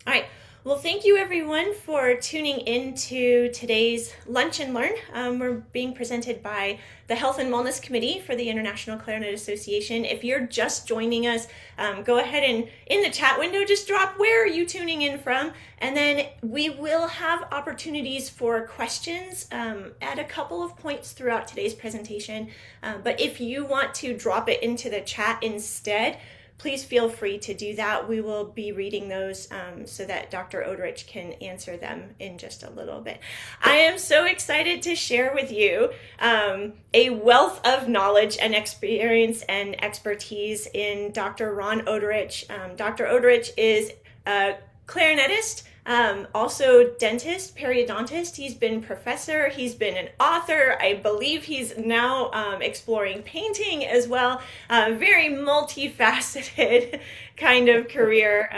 All right. Well, thank you everyone for tuning in to today's Lunch and Learn. We're being presented by the Health and Wellness Committee for the International Clarinet Association. If you're just joining us, go ahead and in the chat window, just drop where are you tuning in from, and then we will have opportunities for questions at a couple of points throughout today's presentation. But if you want to drop it into the chat instead, please feel free to do that. We will be reading those so that Dr. Odrich can answer them in just a little bit. I am so excited to share with you a wealth of knowledge and experience and expertise in Dr. Ron Odrich. Dr. Odrich is a clarinetist, also dentist, periodontist. He's been professor, he's been an author. I believe he's now exploring painting as well. Very multifaceted kind of career.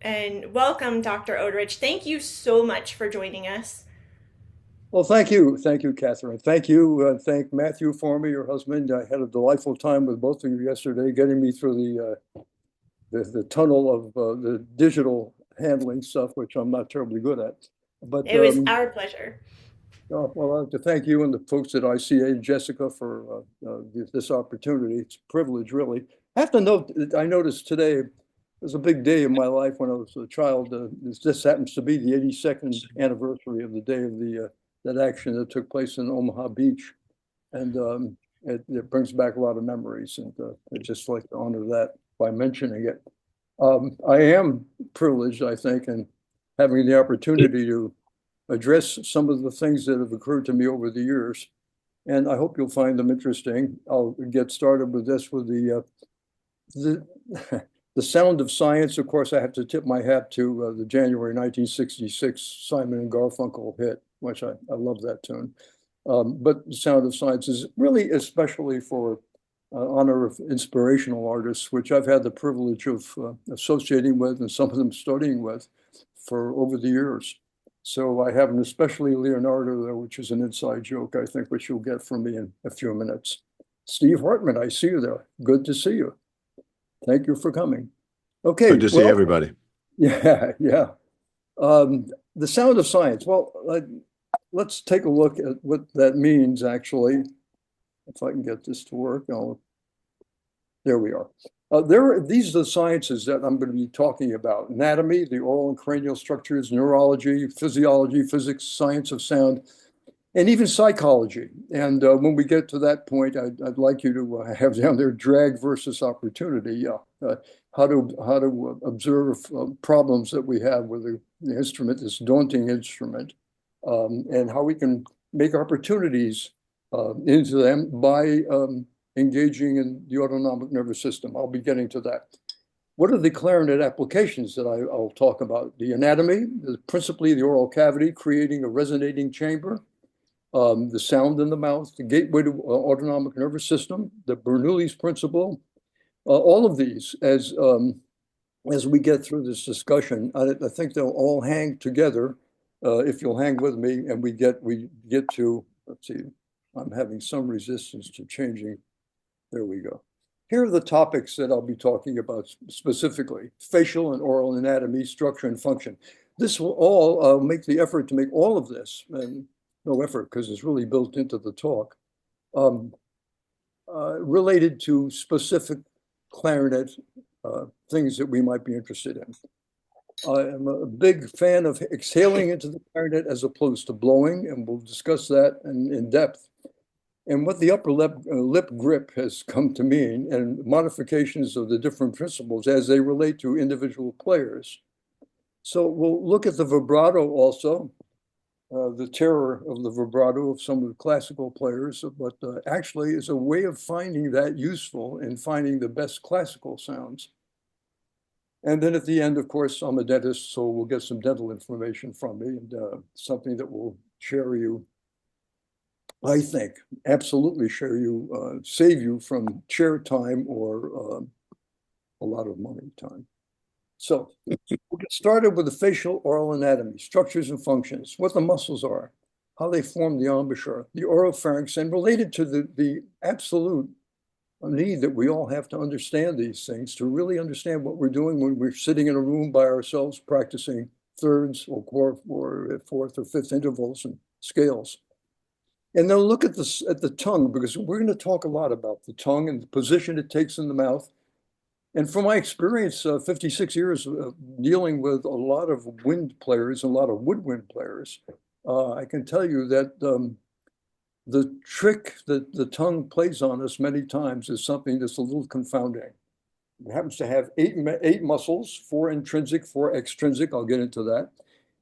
And welcome, Dr. Odrich. Thank you so much for joining us. Well, thank you. Thank you, Catherine. Thank you. Thank Matthew for me, your husband. I had a delightful time with both of you yesterday, getting me through the tunnel of the digital handling stuff, which I'm not terribly good at. But It was our pleasure. well, I'd like to thank you and the folks at ICA and Jessica for this opportunity. It's a privilege, really. I have to note, I noticed today was a big day in my life when I was a child. This happens to be the 82nd anniversary of the day of that action that took place in Omaha Beach, and it brings back a lot of memories, and I'd just like to honor that by mentioning it. I am privileged, I think, in having the opportunity to address some of the things that have occurred to me over the years, and I hope you'll find them interesting. I'll get started with this with the the sound of science. Of course, I have to tip my hat to the January 1966 Simon and Garfunkel hit, which I love that tune. But the sound of science is really especially for honor of inspirational artists, which I've had the privilege of associating with and some of them studying with for over the years. So I have an especially Leonardo there, which is an inside joke, I think, which you'll get from me in a few minutes. Steve Hartman, I see you there. Good to see you. Thank you for coming. Okay. Good to see everybody. Yeah. The sound of science. Well, let's take a look at what that means, actually. If I can get this to work, there we are. These are the sciences that I'm going to be talking about: anatomy, the oral and cranial structures, neurology, physiology, physics, science of sound, and even psychology. And when we get to that point, I'd like you to have down there drag versus opportunity. How to observe problems that we have with the instrument, this daunting instrument, and how we can make opportunities into them by engaging in the autonomic nervous system. I'll be getting to that. What are the clarinet applications that I'll talk about? The anatomy, principally the oral cavity, creating a resonating chamber, the sound in the mouth, the gateway to autonomic nervous system, the Bernoulli's principle, all of these as we get through this discussion. I think they'll all hang together if you'll hang with me, and we get to, let's see, I'm having some resistance to changing. There we go. Here are the topics that I'll be talking about specifically: facial and oral anatomy, structure and function. This will all make the effort to make all of this, and no effort because it's really built into the talk, related to specific clarinet things that we might be interested in. I'm a big fan of exhaling into the clarinet as opposed to blowing, and we'll discuss that in depth. And what the upper lip grip has come to mean, and modifications of the different principles as they relate to individual players. So we'll look at the vibrato also, the terror of the vibrato of some of the classical players, but actually is a way of finding that useful in finding the best classical sounds. And then at the end, of course, I'm a dentist, so we'll get some dental information from me, and something that will share you, I think, absolutely share you, save you from chair time or a lot of money time. So we'll get started with the facial oral anatomy, structures and functions, what the muscles are, how they form the embouchure, the oropharynx, and related to the absolute need that we all have to understand these things to really understand what we're doing when we're sitting in a room by ourselves practicing thirds or fourth or fifth intervals and scales. And then look at the tongue, because we're going to talk a lot about the tongue and the position it takes in the mouth. And from my experience, 56 years dealing with a lot of wind players, a lot of woodwind players, I can tell you that the trick that the tongue plays on us many times is something that's a little confounding. It happens to have eight muscles, four intrinsic, four extrinsic. I'll get into that.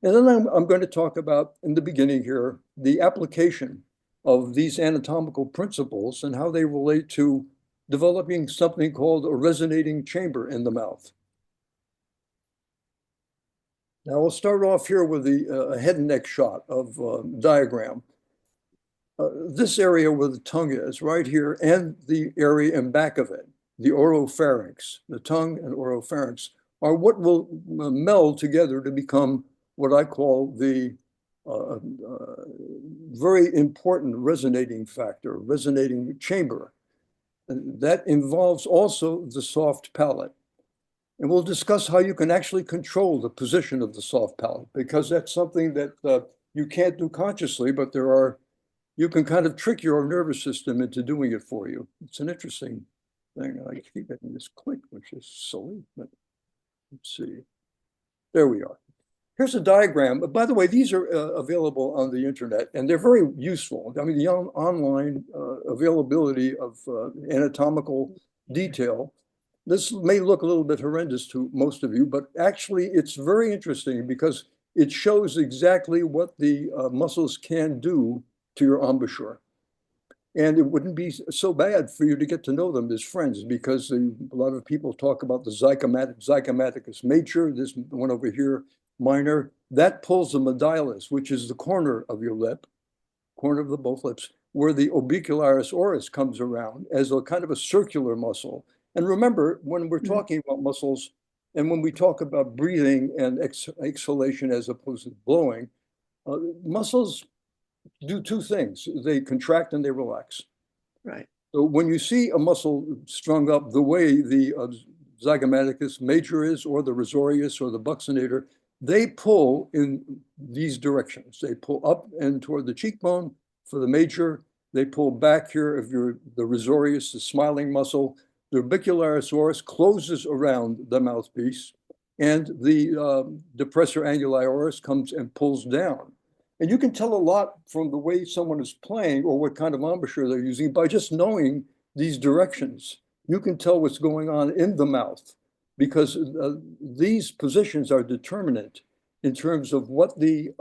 And then I'm going to talk about, in the beginning here, the application of these anatomical principles and how they relate to developing something called a resonating chamber in the mouth. Now we'll start off here with the head and neck shot of diagram. This area where the tongue is, right here, and the area in back of it, the oropharynx, the tongue and oropharynx, are what will meld together to become what I call the very important resonating factor, resonating chamber. That involves also the soft palate. And we'll discuss how you can actually control the position of the soft palate, because that's something that you can't do consciously, but you can kind of trick your nervous system into doing it for you. It's an interesting thing. I keep getting this click, which is silly, but let's see. There we are. Here's a diagram. By the way, these are available on the internet, and they're very useful. I mean, the online availability of anatomical detail. This may look a little bit horrendous to most of you, but actually it's very interesting because it shows exactly what the muscles can do to your embouchure. And it wouldn't be so bad for you to get to know them as friends, because a lot of people talk about the zygomaticus major, this one over here, minor, that pulls the medialis, which is the corner of your lip, corner of the both lips, where the orbicularis oris comes around as a kind of a circular muscle. And remember, when we're talking about muscles, and when we talk about breathing and exhalation as opposed to blowing, muscles do two things. They contract and they relax. Right. So when you see a muscle strung up the way the zygomaticus major is, or the risorius or the buccinator, they pull in these directions. They pull up and toward the cheekbone for the major. They pull back here if you're the risorius, the smiling muscle. The orbicularis oris closes around the mouthpiece, and the depressor anguli oris comes and pulls down. And you can tell a lot from the way someone is playing or what kind of embouchure they're using by just knowing these directions. You can tell what's going on in the mouth, because these positions are determinant in terms of what the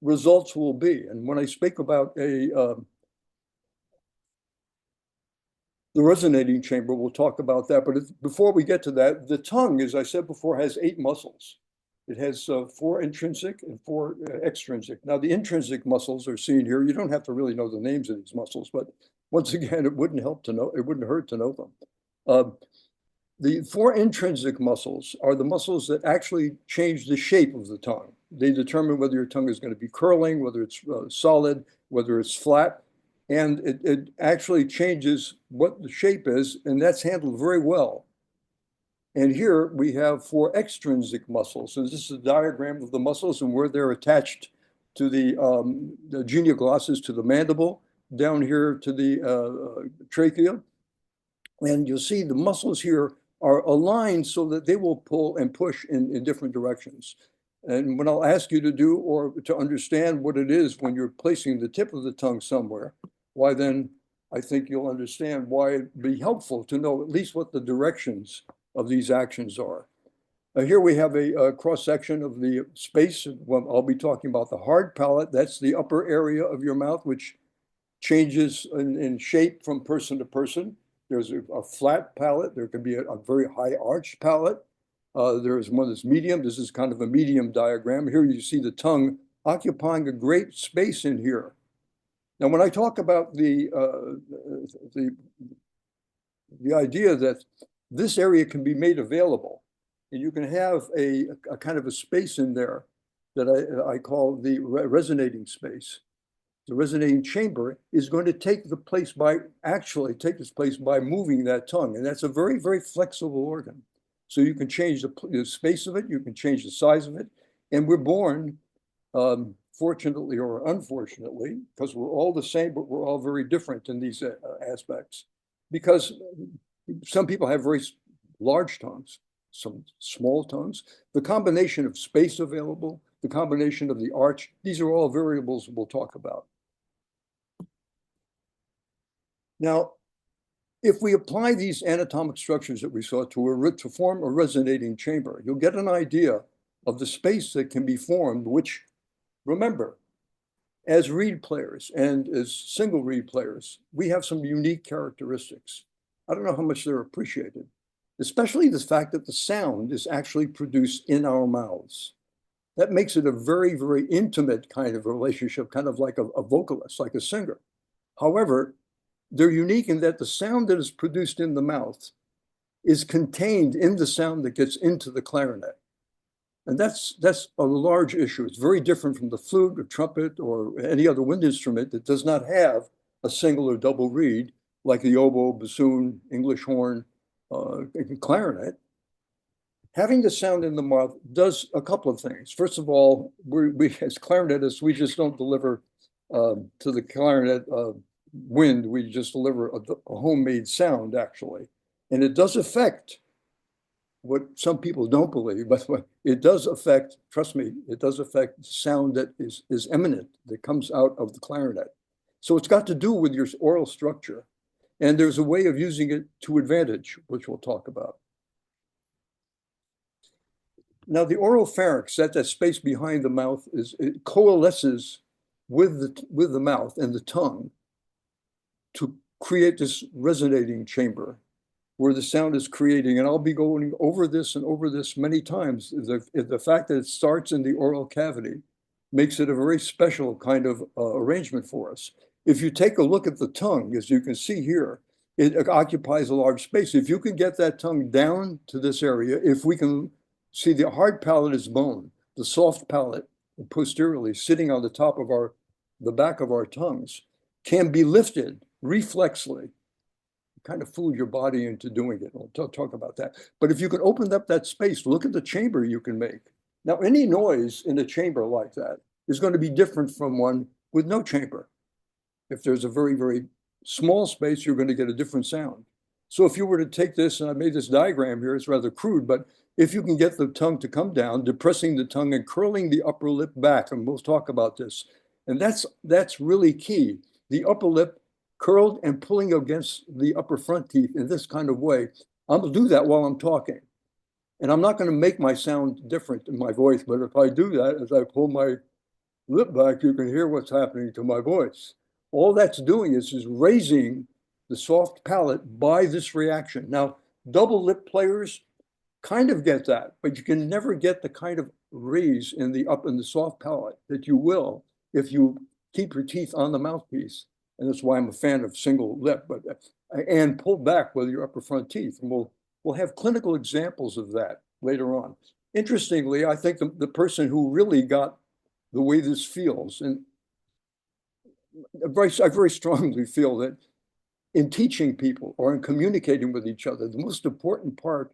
results will be. And when I speak about the resonating chamber, we'll talk about that. But before we get to that, the tongue, as I said before, has 8 muscles. It has 4 intrinsic and 4 extrinsic. Now, the intrinsic muscles are seen here. You don't have to really know the names of these muscles, but once again, it wouldn't hurt to know them. The 4 intrinsic muscles are the muscles that actually change the shape of the tongue. They determine whether your tongue is going to be curling, whether it's solid, whether it's flat, and it actually changes what the shape is, and that's handled very well. And here we have 4 extrinsic muscles. And this is a diagram of the muscles and where they're attached to the genioglossus, to the mandible, down here to the trachea. And you'll see the muscles here are aligned so that they will pull and push in different directions. And what I'll ask you to do, or to understand what it is when you're placing the tip of the tongue somewhere, why then I think you'll understand why it'd be helpful to know at least what the directions of these actions are. Here we have a cross-section of the space. Well, I'll be talking about the hard palate. That's the upper area of your mouth, which changes in shape from person to person. There's a flat palate. There can be a very high arched palate. There's one that's medium. This is kind of a medium diagram. Here you see the tongue occupying a great space in here. Now, when I talk about the idea that this area can be made available, and you can have a kind of a space in there that I call the resonating space. the resonating chamber, is going to take the place by, actually take this place by moving that tongue. And that's a very, very flexible organ. So you can change the space of it, you can change the size of it. And we're born, fortunately or unfortunately, because we're all the same, but we're all very different in these aspects. Because some people have very large tongues, some small tongues. The combination of space available, the combination of the arch, these are all variables we'll talk about. Now, if we apply these anatomic structures that we saw to form a resonating chamber, you'll get an idea of the space that can be formed, which, remember, as reed players and as single reed players, we have some unique characteristics. I don't know how much they're appreciated, especially the fact that the sound is actually produced in our mouths. That makes it a very, very intimate kind of relationship, kind of like a vocalist, like a singer. However, they're unique in that the sound that is produced in the mouth is contained in the sound that gets into the clarinet. And that's a large issue. It's very different from the flute or trumpet or any other wind instrument that does not have a single or double reed, like the oboe, bassoon, English horn, clarinet. Having the sound in the mouth does a couple of things. First of all, we as clarinetists, we just don't deliver to the clarinet wind, we just deliver a homemade sound, actually. And it does affect what some people don't believe, but it does affect, trust me, it does affect the sound that is eminent, that comes out of the clarinet. So it's got to do with your oral structure. And there's a way of using it to advantage, which we'll talk about. Now, the oral pharynx, that space behind the mouth, it coalesces with the mouth and the tongue to create this resonating chamber where the sound is creating. And I'll be going over this and over this many times. The fact that it starts in the oral cavity makes it a very special kind of arrangement for us. If you take a look at the tongue, as you can see here, it occupies a large space. If you can get that tongue down to this area, if we can see, the hard palate is bone, the soft palate posteriorly sitting on the top of the back of our tongues can be lifted reflexly. Kind of fool your body into doing it. We'll talk about that. But if you can open up that space, look at the chamber you can make. Now, any noise in a chamber like that is going to be different from one with no chamber. If there's a very, very small space, you're going to get a different sound. So if you were to take this, and I made this diagram here, it's rather crude, but if you can get the tongue to come down, depressing the tongue and curling the upper lip back, and we'll talk about this. And that's really key. The upper lip curled and pulling against the upper front teeth in this kind of way. I'm going to do that while I'm talking. And I'm not going to make my sound different in my voice, but if I do that, as I pull my lip back, you can hear what's happening to my voice. All that's doing is raising the soft palate by this reaction. Now, double lip players kind of get that, but you can never get the kind of raise in the soft palate that you will if you keep your teeth on the mouthpiece. And that's why I'm a fan of single lip, and pull back with your upper front teeth. And we'll have clinical examples of that later on. Interestingly, I think the person who really got the way this feels, and I very strongly feel that in teaching people or in communicating with each other, the most important part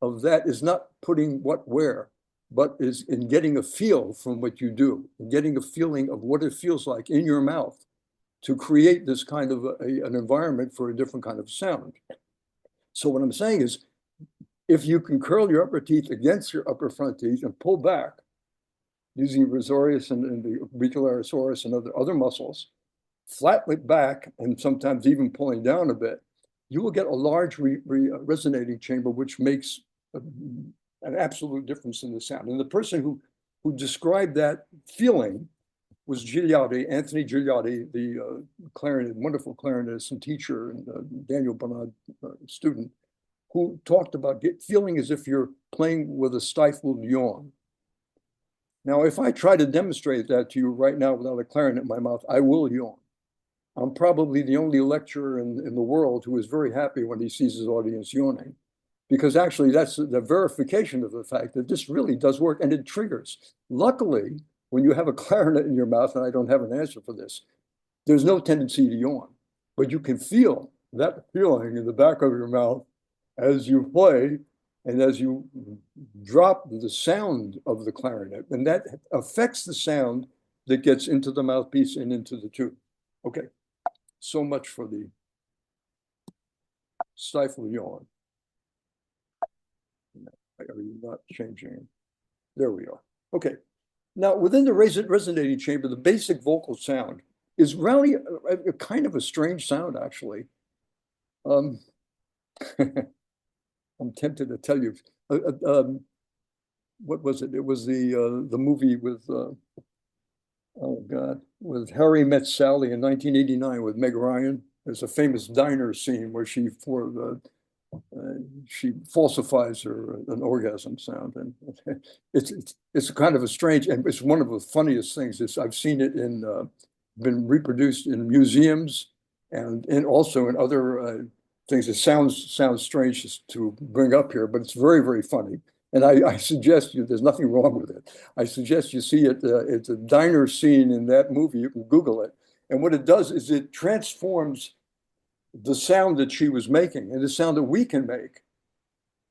of that is not putting what where, but is in getting a feel from what you do, and getting a feeling of what it feels like in your mouth to create this kind of an environment for a different kind of sound. So what I'm saying is, if you can curl your upper teeth against your upper front teeth and pull back using risorius and the auricularis and other muscles, flatly back and sometimes even pulling down a bit, you will get a large resonating chamber, which makes an absolute difference in the sound. And the person who described that feeling was Gigliotti, Anthony Gigliotti, the wonderful clarinetist and teacher, and Daniel Bernard student, who talked about feeling as if you're playing with a stifled yawn. Now, if I try to demonstrate that to you right now without a clarinet in my mouth, I will yawn. I'm probably the only lecturer in the world who is very happy when he sees his audience yawning, because actually that's the verification of the fact that this really does work, and it triggers. Luckily, when you have a clarinet in your mouth, and I don't have an answer for this, there's no tendency to yawn, but you can feel that feeling in the back of your mouth as you play and as you drop the sound of the clarinet, and that affects the sound that gets into the mouthpiece and into the tube. Okay, so much for the stifle yawn. Are you not changing? There we are. Okay. Now, within the resonating chamber, the basic vocal sound is really a kind of a strange sound, actually. I'm tempted to tell you. What was it? It was the movie with oh God, with Harry Met Sally in 1989 with Meg Ryan. There's a famous diner scene where she falsifies an orgasm sound, and it's kind of a strange, and it's one of the funniest things. I've seen it been reproduced in museums and also in other things. It sounds strange to bring up here, but it's very, very funny. And I suggest there's nothing wrong with it. I suggest you see it. It's a diner scene in that movie. You can Google it. And what it does is it transforms the sound that she was making and the sound that we can make,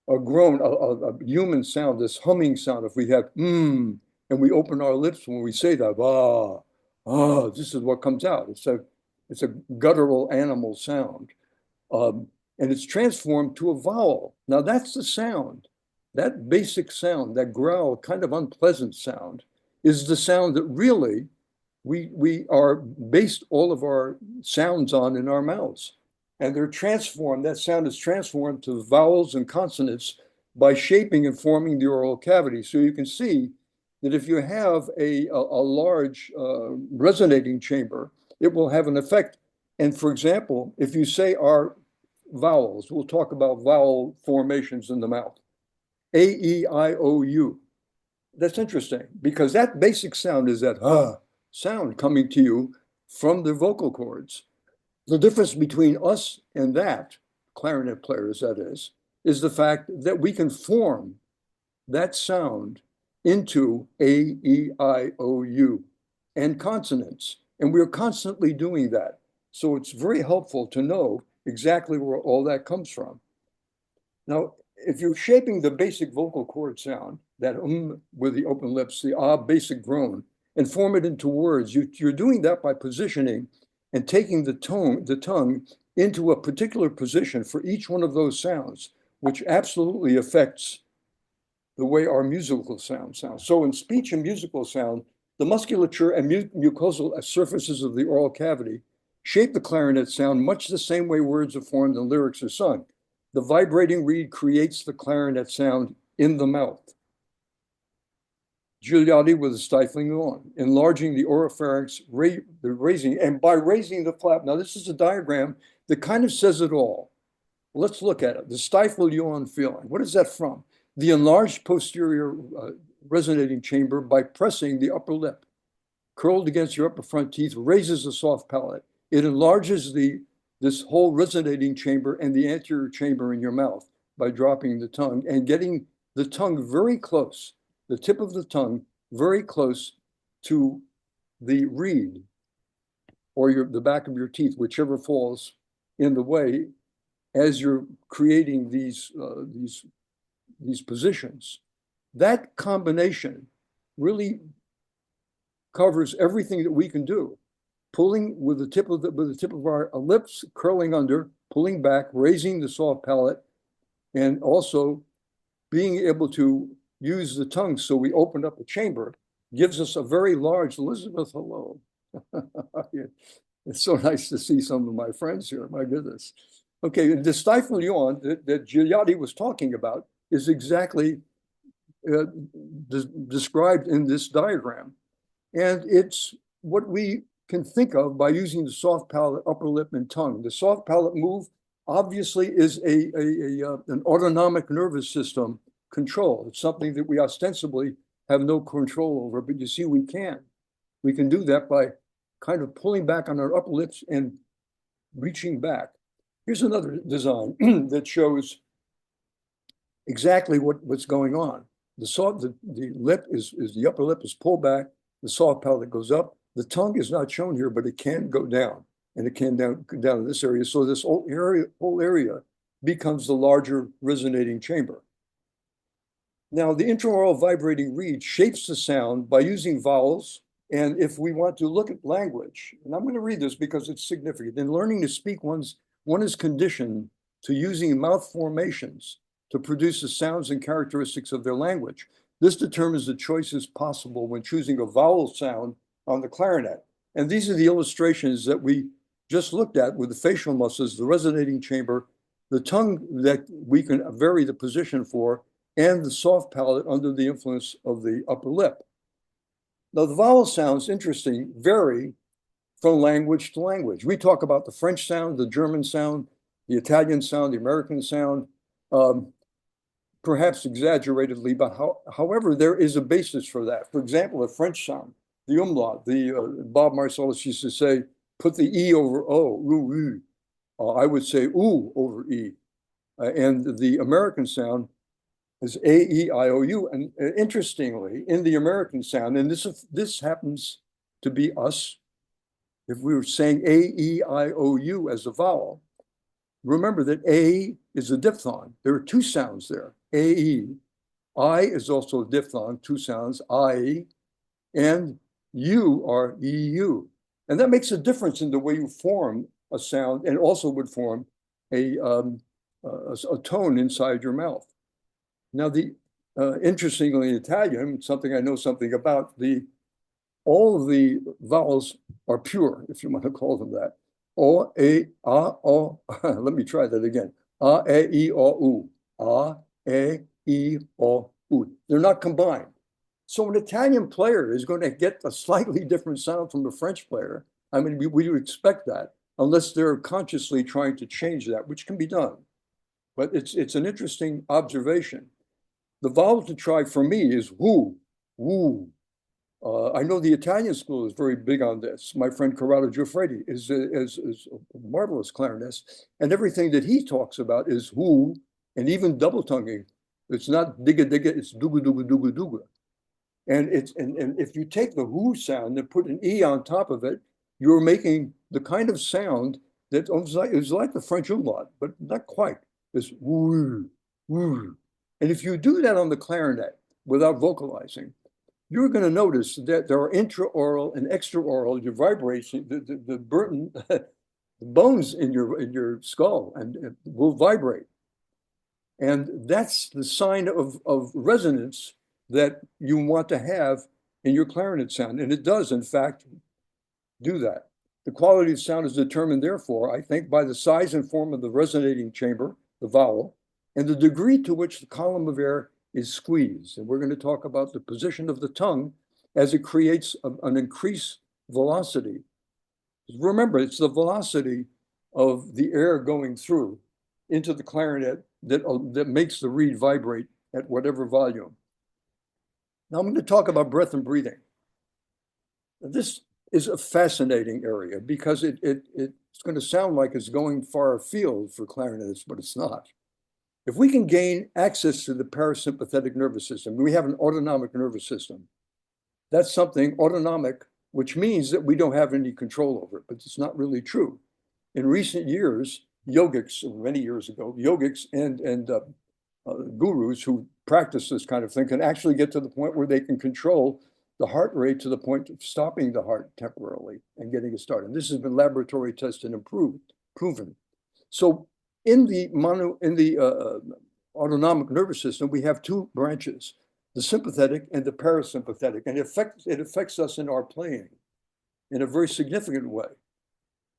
a groan, a human sound, this humming sound. If we have and we open our lips when we say that, this is what comes out. It's a guttural animal sound. And it's transformed to a vowel. Now that's the sound. That basic sound, that growl, kind of unpleasant sound, is the sound that really we are based all of our sounds on in our mouths. And they're transformed, that sound is transformed to vowels and consonants by shaping and forming the oral cavity. So you can see that if you have a large resonating chamber, it will have an effect. And for example, if you say our vowels, we'll talk about vowel formations in the mouth. A, E, I, O, U. That's interesting because that basic sound is that sound coming to you from the vocal cords. The difference between us and that, clarinet players that is the fact that we can form that sound into A, E, I, O, U and consonants. And we're constantly doing that. So it's very helpful to know exactly where all that comes from. Now, if you're shaping the basic vocal cord sound, that with the open lips, the basic groan, and form it into words, you're doing that by positioning and taking the tongue into a particular position for each one of those sounds, which absolutely affects the way our musical sound sounds. So in speech and musical sound, the musculature and mucosal surfaces of the oral cavity shape the clarinet sound much the same way words are formed and lyrics are sung. The vibrating reed creates the clarinet sound in the mouth. Gigliotti with a stifling yawn, enlarging the oropharynx, raising, and by raising the flap. Now, this is a diagram that kind of says it all. Let's look at it. The stifled yawn feeling. What is that from? The enlarged posterior resonating chamber by pressing the upper lip, curled against your upper front teeth, raises the soft palate. It enlarges this whole resonating chamber and the anterior chamber in your mouth by dropping the tongue and getting the tongue very close, the tip of the tongue very close to the reed or the back of your teeth, whichever falls in the way as you're creating these positions. That combination really covers everything that we can do. Pulling with the tip of our lips, curling under, pulling back, raising the soft palate, and also being able to use the tongue so we open up the chamber gives us a very large, Elizabeth, hello. It's so nice to see some of my friends here, my goodness. Okay, the stifled yawn that Gigliotti was talking about is exactly described in this diagram. And it's what we can think of by using the soft palate, upper lip, and tongue. The soft palate move obviously is an autonomic nervous system control. It's something that we ostensibly have no control over, but you see, we can. We can do that by kind of pulling back on our upper lips and reaching back. Here's another design that shows exactly what's going on. The lip is the upper lip is pulled back, the soft palate goes up, The tongue is not shown here, but it can go down, and it can go down in this area. So this whole area becomes the larger resonating chamber. Now, the intraoral vibrating reed shapes the sound by using vowels. And if we want to look at language, and I'm going to read this because it's significant, in learning to speak, one is conditioned to using mouth formations to produce the sounds and characteristics of their language. This determines the choices possible when choosing a vowel sound on the clarinet. And these are the illustrations that we just looked at with the facial muscles, the resonating chamber, the tongue that we can vary the position for, and the soft palate under the influence of the upper lip. Now, the vowel sounds, interesting, vary from language to language. We talk about the French sound, the German sound, the Italian sound, the American sound, perhaps exaggeratedly, but however, there is a basis for that. For example, the French sound, the umlaut, Bob Marcellus used to say, put the E over O, oo, oo. I would say oo over E. And the American sound is A-E-I-O-U. And interestingly, in the American sound, and this happens to be us, if we were saying A-E-I-O-U as a vowel, remember that A is a diphthong. There are two sounds there, A-E. I is also a diphthong, two sounds, I, and U are E-U. And that makes a difference in the way you form a sound, and also would form a tone inside your mouth. Now, interestingly, in Italian, something I know something about, all of the vowels are pure, if you want to call them that. O, E, A, O. Let me try that again. A, E, I, O, U. A, E, I, O, U. They're not combined. So an Italian player is going to get a slightly different sound from a French player. I mean, we would expect that, unless they're consciously trying to change that, which can be done. But it's an interesting observation. The vowel to try for me is woo, woo. I know the Italian school is very big on this. My friend Corrado Giuffredi is a marvelous clarinist, and everything that he talks about is woo, and even double tonguing. It's not digga digga, it's duga duga duga duga. And if you take the woo sound and put an E on top of it, you're making the kind of sound that is like the French umlaut, but not quite. It's woo, woo. And if you do that on the clarinet without vocalizing, you're going to notice that there are intraoral and extraoral, your vibration, the burden, the bones in your skull and will vibrate. And that's the sign of resonance that you want to have in your clarinet sound. And it does, in fact, do that. The quality of sound is determined, therefore, I think, by the size and form of the resonating chamber, the vowel, and the degree to which the column of air is squeezed. And we're going to talk about the position of the tongue as it creates an increased velocity. Remember, it's the velocity of the air going through into the clarinet that makes the reed vibrate at whatever volume. Now I'm going to talk about breath and breathing. This is a fascinating area because it's going to sound like it's going far afield for clarinetists, but it's not. If we can gain access to the parasympathetic nervous system, we have an autonomic nervous system. That's something autonomic, which means that we don't have any control over it, but it's not really true. In recent years, yogics, many years ago, yogics and gurus who practice this kind of thing can actually get to the point where they can control the heart rate to the point of stopping the heart temporarily and getting it started. This has been laboratory tested and proven. So in the autonomic nervous system, we have two branches, the sympathetic and the parasympathetic, and it affects us in our playing in a very significant way.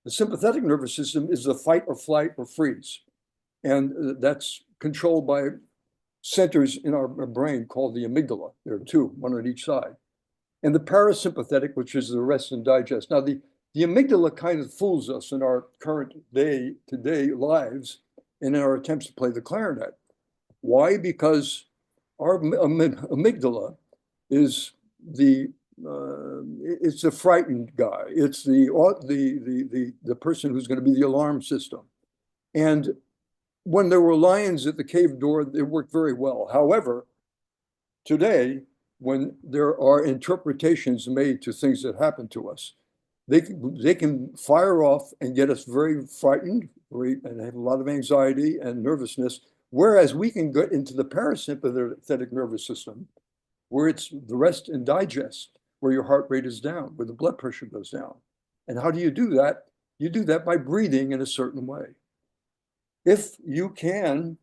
The sympathetic nervous system is the fight or flight or freeze, and that's controlled by centers in our brain called the amygdala. There are two, one on each side. And the parasympathetic, which is the rest and digest. Now, the amygdala kind of fools us in our current day-to-day lives and in our attempts to play the clarinet. Why? Because our amygdala is it's a frightened guy. It's the person who's going to be the alarm system. And when there were lions at the cave door, it worked very well. However, today, when there are interpretations made to things that happen to us. They can fire off and get us very frightened, and have a lot of anxiety and nervousness, whereas we can get into the parasympathetic nervous system, where it's the rest and digest, where your heart rate is down, where the blood pressure goes down. And how do you do that? You do that by breathing in a certain way. If you can,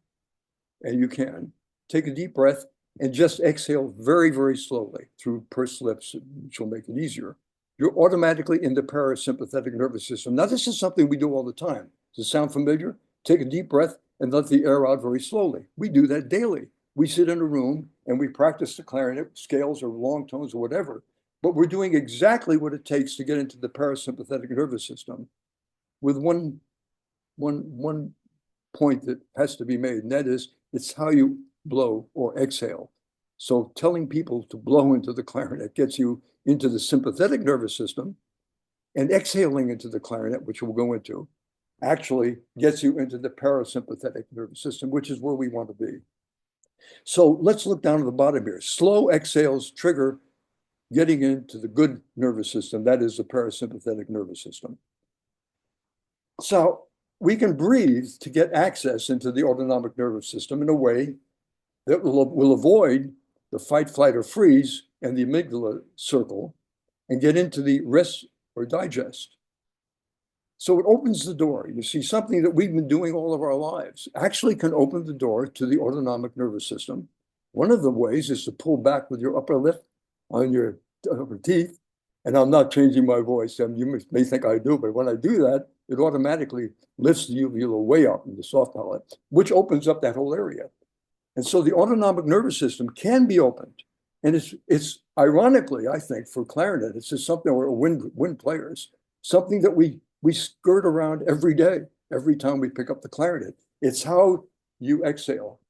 and you can, take a deep breath and just exhale very, very slowly through pursed lips, which will make it easier. You're automatically in the parasympathetic nervous system. Now, this is something we do all the time. Does it sound familiar? Take a deep breath and let the air out very slowly. We do that daily. We sit in a room and we practice the clarinet scales or long tones or whatever, but we're doing exactly what it takes to get into the parasympathetic nervous system with one point that has to be made, and that is it's how you blow or exhale. So telling people to blow into the clarinet gets you into the sympathetic nervous system, and exhaling into the clarinet, which we'll go into, actually gets you into the parasympathetic nervous system, which is where we want to be. So let's look down at the bottom here. Slow exhales trigger getting into the good nervous system, that is the parasympathetic nervous system. So we can breathe to get access into the autonomic nervous system in a way that will avoid the fight, flight, or freeze and the amygdala circle and get into the rest or digest. So it opens the door. You see, something that we've been doing all of our lives actually can open the door to the autonomic nervous system. One of the ways is to pull back with your upper lip on your upper teeth. And I'm not changing my voice. You may think I do, but when I do that, it automatically lifts the uvula way up in the soft palate, which opens up that whole area. And so the autonomic nervous system can be opened. And it's ironically, I think, for clarinet, it's just something where wind players, something that we skirt around every day, every time we pick up the clarinet. It's how you exhale.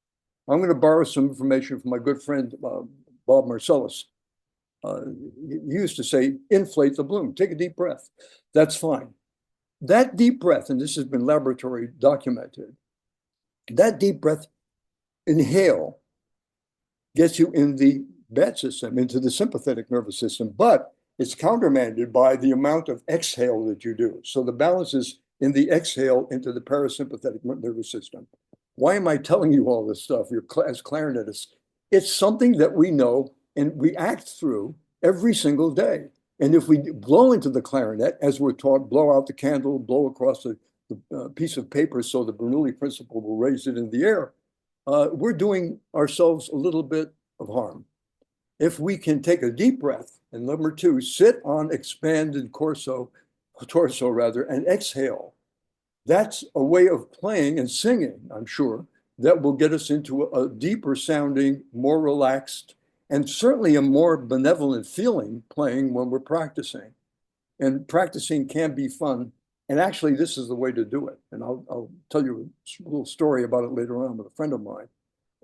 I'm going to borrow some information from my good friend, Bob Marcellus. He used to say, inflate the balloon, take a deep breath. That's fine. That deep breath, and this has been laboratory documented, that deep breath, inhale, gets you in the bad system, into the sympathetic nervous system, but it's countermanded by the amount of exhale that you do. So the balance is in the exhale into the parasympathetic nervous system. Why am I telling you all this stuff? As clarinetists, it's something that we know and we act through every single day. And if we blow into the clarinet, as we're taught, blow out the candle, blow across the piece of paper so the Bernoulli principle will raise it in the air, we're doing ourselves a little bit of harm. If we can take a deep breath, and number two, sit on expanded torso rather, and exhale. That's a way of playing and singing, I'm sure, that will get us into a deeper sounding, more relaxed, and certainly a more benevolent feeling playing when we're practicing. And practicing can be fun. And actually, this is the way to do it. And I'll tell you a little story about it later on with a friend of mine,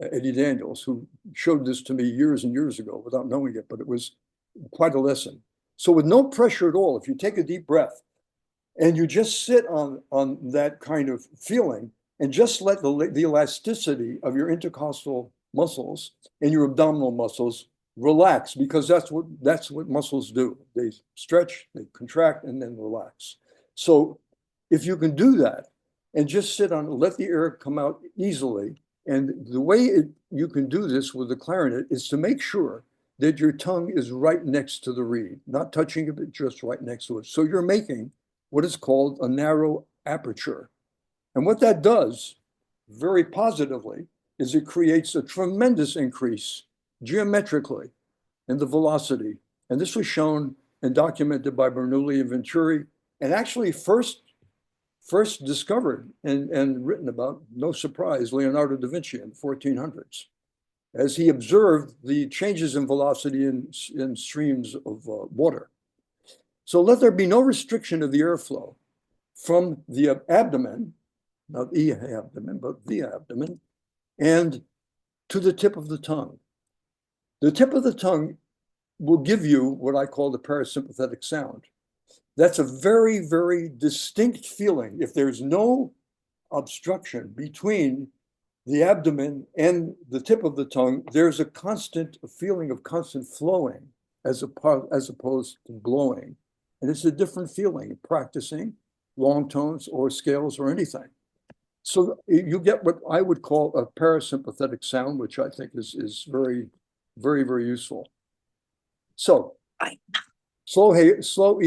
Eddie Daniels, who showed this to me years and years ago without knowing it, but it was quite a lesson. So with no pressure at all, if you take a deep breath and you just sit on that kind of feeling and just let the elasticity of your intercostal muscles and your abdominal muscles relax, because that's what muscles do. They stretch, they contract, and then relax. So if you can do that and just sit on, let the air come out easily. And the way you can do this with the clarinet is to make sure that your tongue is right next to the reed, not touching it, but just right next to it. So you're making what is called a narrow aperture. And what that does, very positively, is it creates a tremendous increase geometrically in the velocity. And this was shown and documented by Bernoulli and Venturi, and actually first discovered and written about, no surprise, Leonardo da Vinci in the 1400s, as he observed the changes in velocity in streams of water. So let there be no restriction of the airflow from the abdomen, not the abdomen, but the abdomen, and to the tip of the tongue. The tip of the tongue will give you what I call the parasympathetic sound. That's a very, very distinct feeling. If there's no obstruction between the abdomen and the tip of the tongue, there's a constant feeling of constant flowing as opposed to blowing. And it's a different feeling practicing long tones or scales or anything. So you get what I would call a parasympathetic sound, which I think is very, very, very useful. So slow exhale.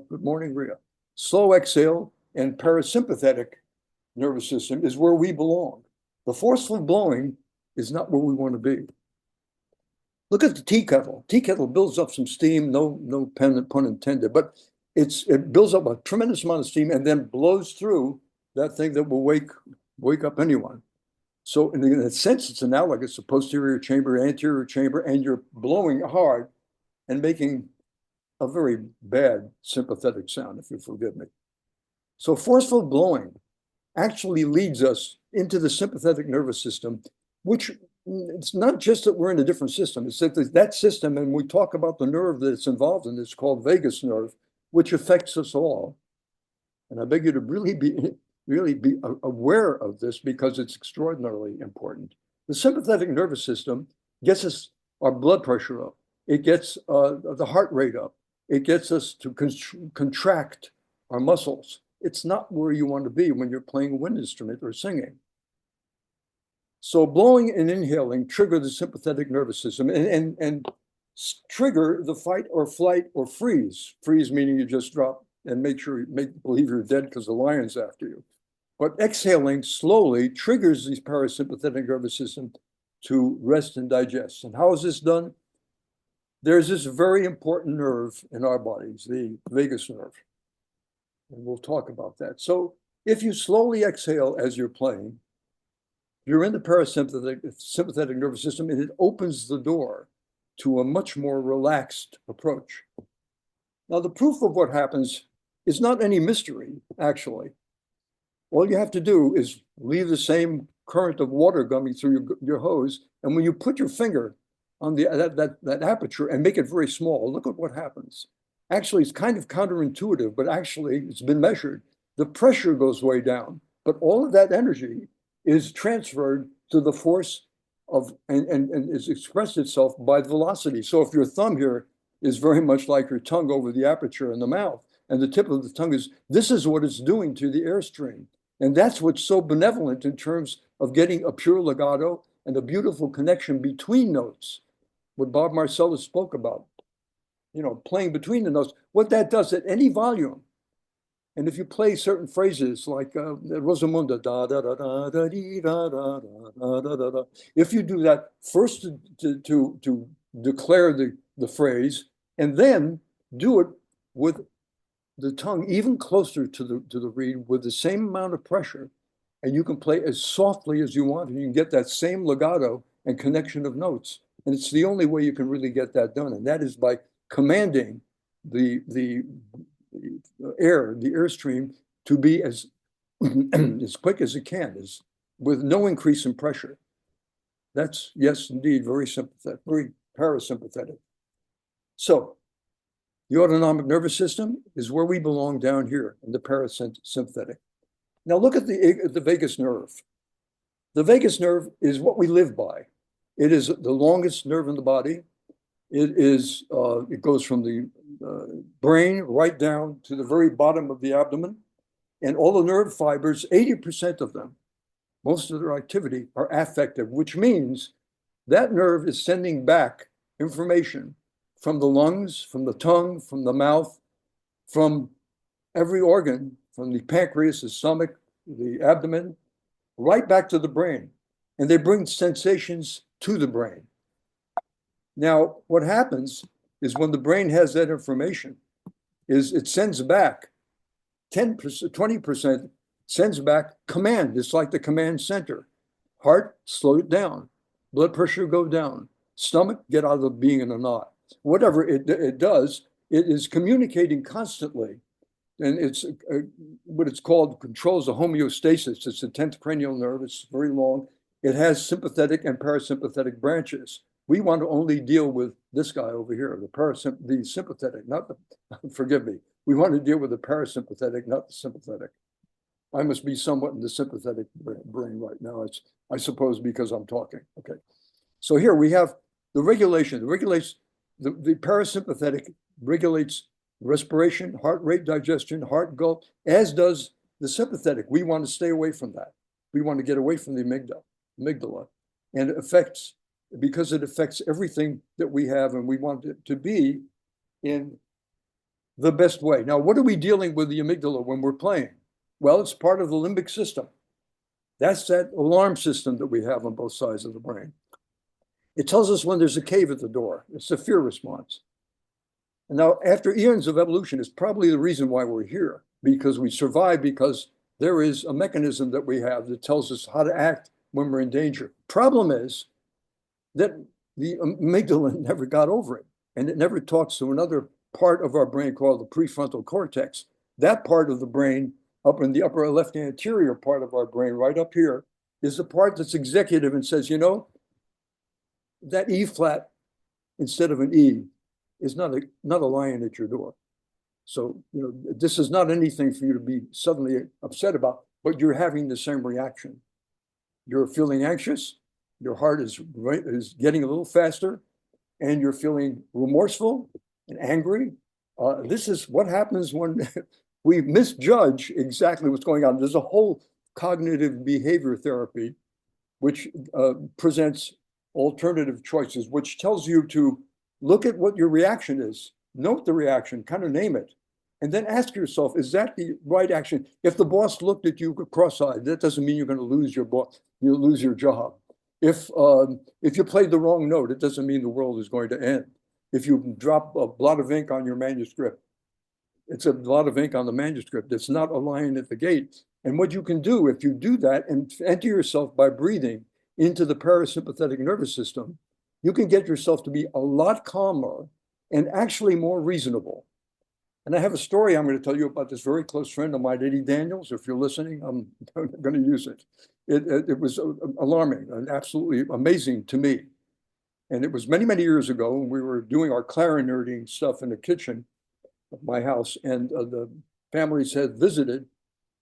Good morning, Rhea. Slow exhale and parasympathetic nervous system is where we belong. The forceful blowing is not where we want to be. Look at the tea kettle. Tea kettle builds up some steam, no pun intended, but it builds up a tremendous amount of steam and then blows through that thing that will wake up anyone. So in a sense, it's analogous to posterior chamber, anterior chamber, and you're blowing hard and making a very bad sympathetic sound, if you forgive me. So forceful blowing actually leads us into the sympathetic nervous system, which it's not just that we're in a different system, it's that system, and we talk about the nerve that's involved in this called vagus nerve, which affects us all. And I beg you to really be aware of this because it's extraordinarily important. The sympathetic nervous system gets us our blood pressure up. It gets the heart rate up. It gets us to contract our muscles. It's not where you want to be when you're playing a wind instrument or singing. So blowing and inhaling trigger the sympathetic nervous system and trigger the fight or flight or freeze. Freeze meaning you just drop and make believe you're dead because the lion's after you. But exhaling slowly triggers the parasympathetic nervous system to rest and digest. And how is this done? There's this very important nerve in our bodies, the vagus nerve. And we'll talk about that. So if you slowly exhale as you're playing, you're in the parasympathetic nervous system, and it opens the door to a much more relaxed approach. Now, the proof of what happens is not any mystery, actually. All you have to do is leave the same current of water coming through your hose, and when you put your finger on that aperture and make it very small, look at what happens. Actually, it's kind of counterintuitive, but actually it's been measured. The pressure goes way down, but all of that energy is transferred to the force of and is expressed itself by velocity. So if your thumb here is very much like your tongue over the aperture in the mouth, and the tip of the tongue this is what it's doing to the airstream. And that's what's so benevolent in terms of getting a pure legato and a beautiful connection between notes, what Bob Marcellus spoke about, playing between the notes, what that does at any volume. And if you play certain phrases like Rosamunda, da da da da da dee, da da da da da da, if you do that first to declare the phrase, and then do it with the tongue even closer to the reed with the same amount of pressure, and you can play as softly as you want, and you can get that same legato and connection of notes. And it's the only way you can really get that done, and that is by commanding the airstream to be as as quick as it can, with no increase in pressure. That's, yes, indeed, very sympathetic, very parasympathetic. So the autonomic nervous system is where we belong down here in the parasympathetic. Now look at the vagus nerve. The vagus nerve is what we live by. It is the longest nerve in the body. It goes from the brain right down to the very bottom of the abdomen. And all the nerve fibers, 80% of them, most of their activity are affective, which means that nerve is sending back information from the lungs, from the tongue, from the mouth, from every organ, from the pancreas, the stomach, the abdomen, right back to the brain. And they bring sensations to the brain. Now, what happens is when the brain has that information, it sends back 10%, 20% sends back command. It's like the command center. Heart, slow it down. Blood pressure, go down. Stomach, get out of being in a knot. Whatever it does, it is communicating constantly. And it's what it's called controls the homeostasis. It's the 10th cranial nerve. It's very long. It has sympathetic and parasympathetic branches. We want to only deal with this guy over here, the sympathetic, not the, forgive me. We want to deal with the parasympathetic, not the sympathetic. I must be somewhat in the sympathetic brain right now. It's, I suppose, because I'm talking. Okay. So here we have the regulation. It regulates the parasympathetic regulates respiration, heart rate, digestion, heart gulp, as does the sympathetic. We want to stay away from that. We want to get away from the amygdala. And it affects, because it affects everything that we have, and we want it to be in the best way. Now, what are we dealing with the amygdala when we're playing? Well, it's part of the limbic system. That's that alarm system that we have on both sides of the brain. It tells us when there's a cave at the door. It's a fear response. And now, after eons of evolution, it's probably the reason why we're here, because we survive, because there is a mechanism that we have that tells us how to act when we're in danger. Problem is that the amygdala never got over it, and it never talks to another part of our brain called the prefrontal cortex. That part of the brain, up in the upper left anterior part of our brain, right up here, is the part that's executive and says, you know, that E flat instead of an E is not a lion at your door. So, you know, this is not anything for you to be suddenly upset about, but you're having the same reaction. You're feeling anxious, your heart is getting a little faster, and you're feeling remorseful and angry. This is what happens when we misjudge exactly what's going on. There's a whole cognitive behavior therapy which presents alternative choices, which tells you to look at what your reaction is, note the reaction, kind of name it, and then ask yourself, is that the right action? If the boss looked at you cross-eyed, that doesn't mean you're going to lose your you'll lose your job. If you played the wrong note, it doesn't mean the world is going to end. If you drop a blot of ink on your manuscript, it's a lot of ink on the manuscript. It's not a lion at the gate. And what you can do, if you do that and enter yourself by breathing into the parasympathetic nervous system, you can get yourself to be a lot calmer and actually more reasonable. And I have a story I'm going to tell you about this very close friend of mine, Eddie Daniels. If you're listening, I'm going to use it. It was alarming and absolutely amazing to me. And it was many, many years ago when we were doing our clarinetting stuff in the kitchen of my house, and the families had visited,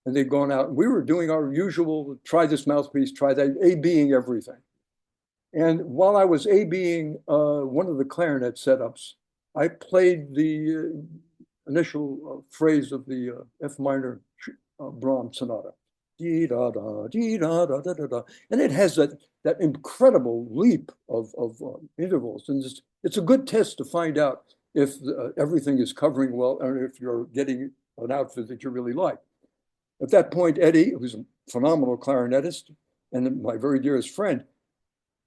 and they'd gone out, and we were doing our usual, try this mouthpiece, try that, A-Bing everything. And while I was A-Bing one of the clarinet setups, I played the initial phrase of the F minor Brahms sonata. Dee-da-da, dee-da-da, da-da-da. And it has that incredible leap of intervals. And it's a good test to find out if everything is covering well, or if you're getting an outfit that you really like. At that point, Eddie, who's a phenomenal clarinetist and my very dearest friend,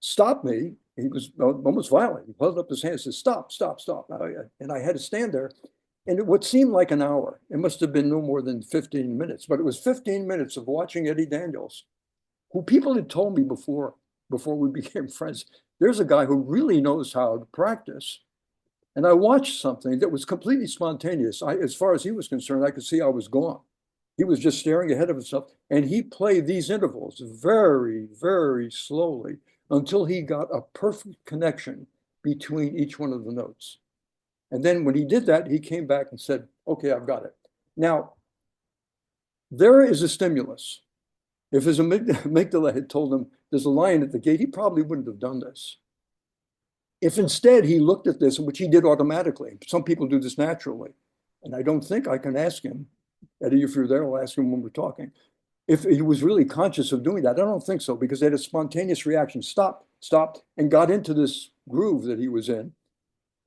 stopped me. He was almost violent. He held up his hand and said, stop, stop, stop. And I had to stand there. And it would seem like an hour. It must have been no more than 15 minutes, but it was 15 minutes of watching Eddie Daniels, who people had told me before we became friends, there's a guy who really knows how to practice. And I watched something that was completely spontaneous. As far as he was concerned, I could see I was gone. He was just staring ahead of himself, and he played these intervals very, very slowly until he got a perfect connection between each one of the notes. And then when he did that, he came back and said, okay, I've got it. Now, there is a stimulus. If his amygdala had told him there's a lion at the gate, he probably wouldn't have done this. If instead he looked at this, which he did automatically, some people do this naturally, and I don't think I can ask him, Eddie, if you're there, I'll ask him when we're talking. If he was really conscious of doing that, I don't think so, because they had a spontaneous reaction, stopped, and got into this groove that he was in.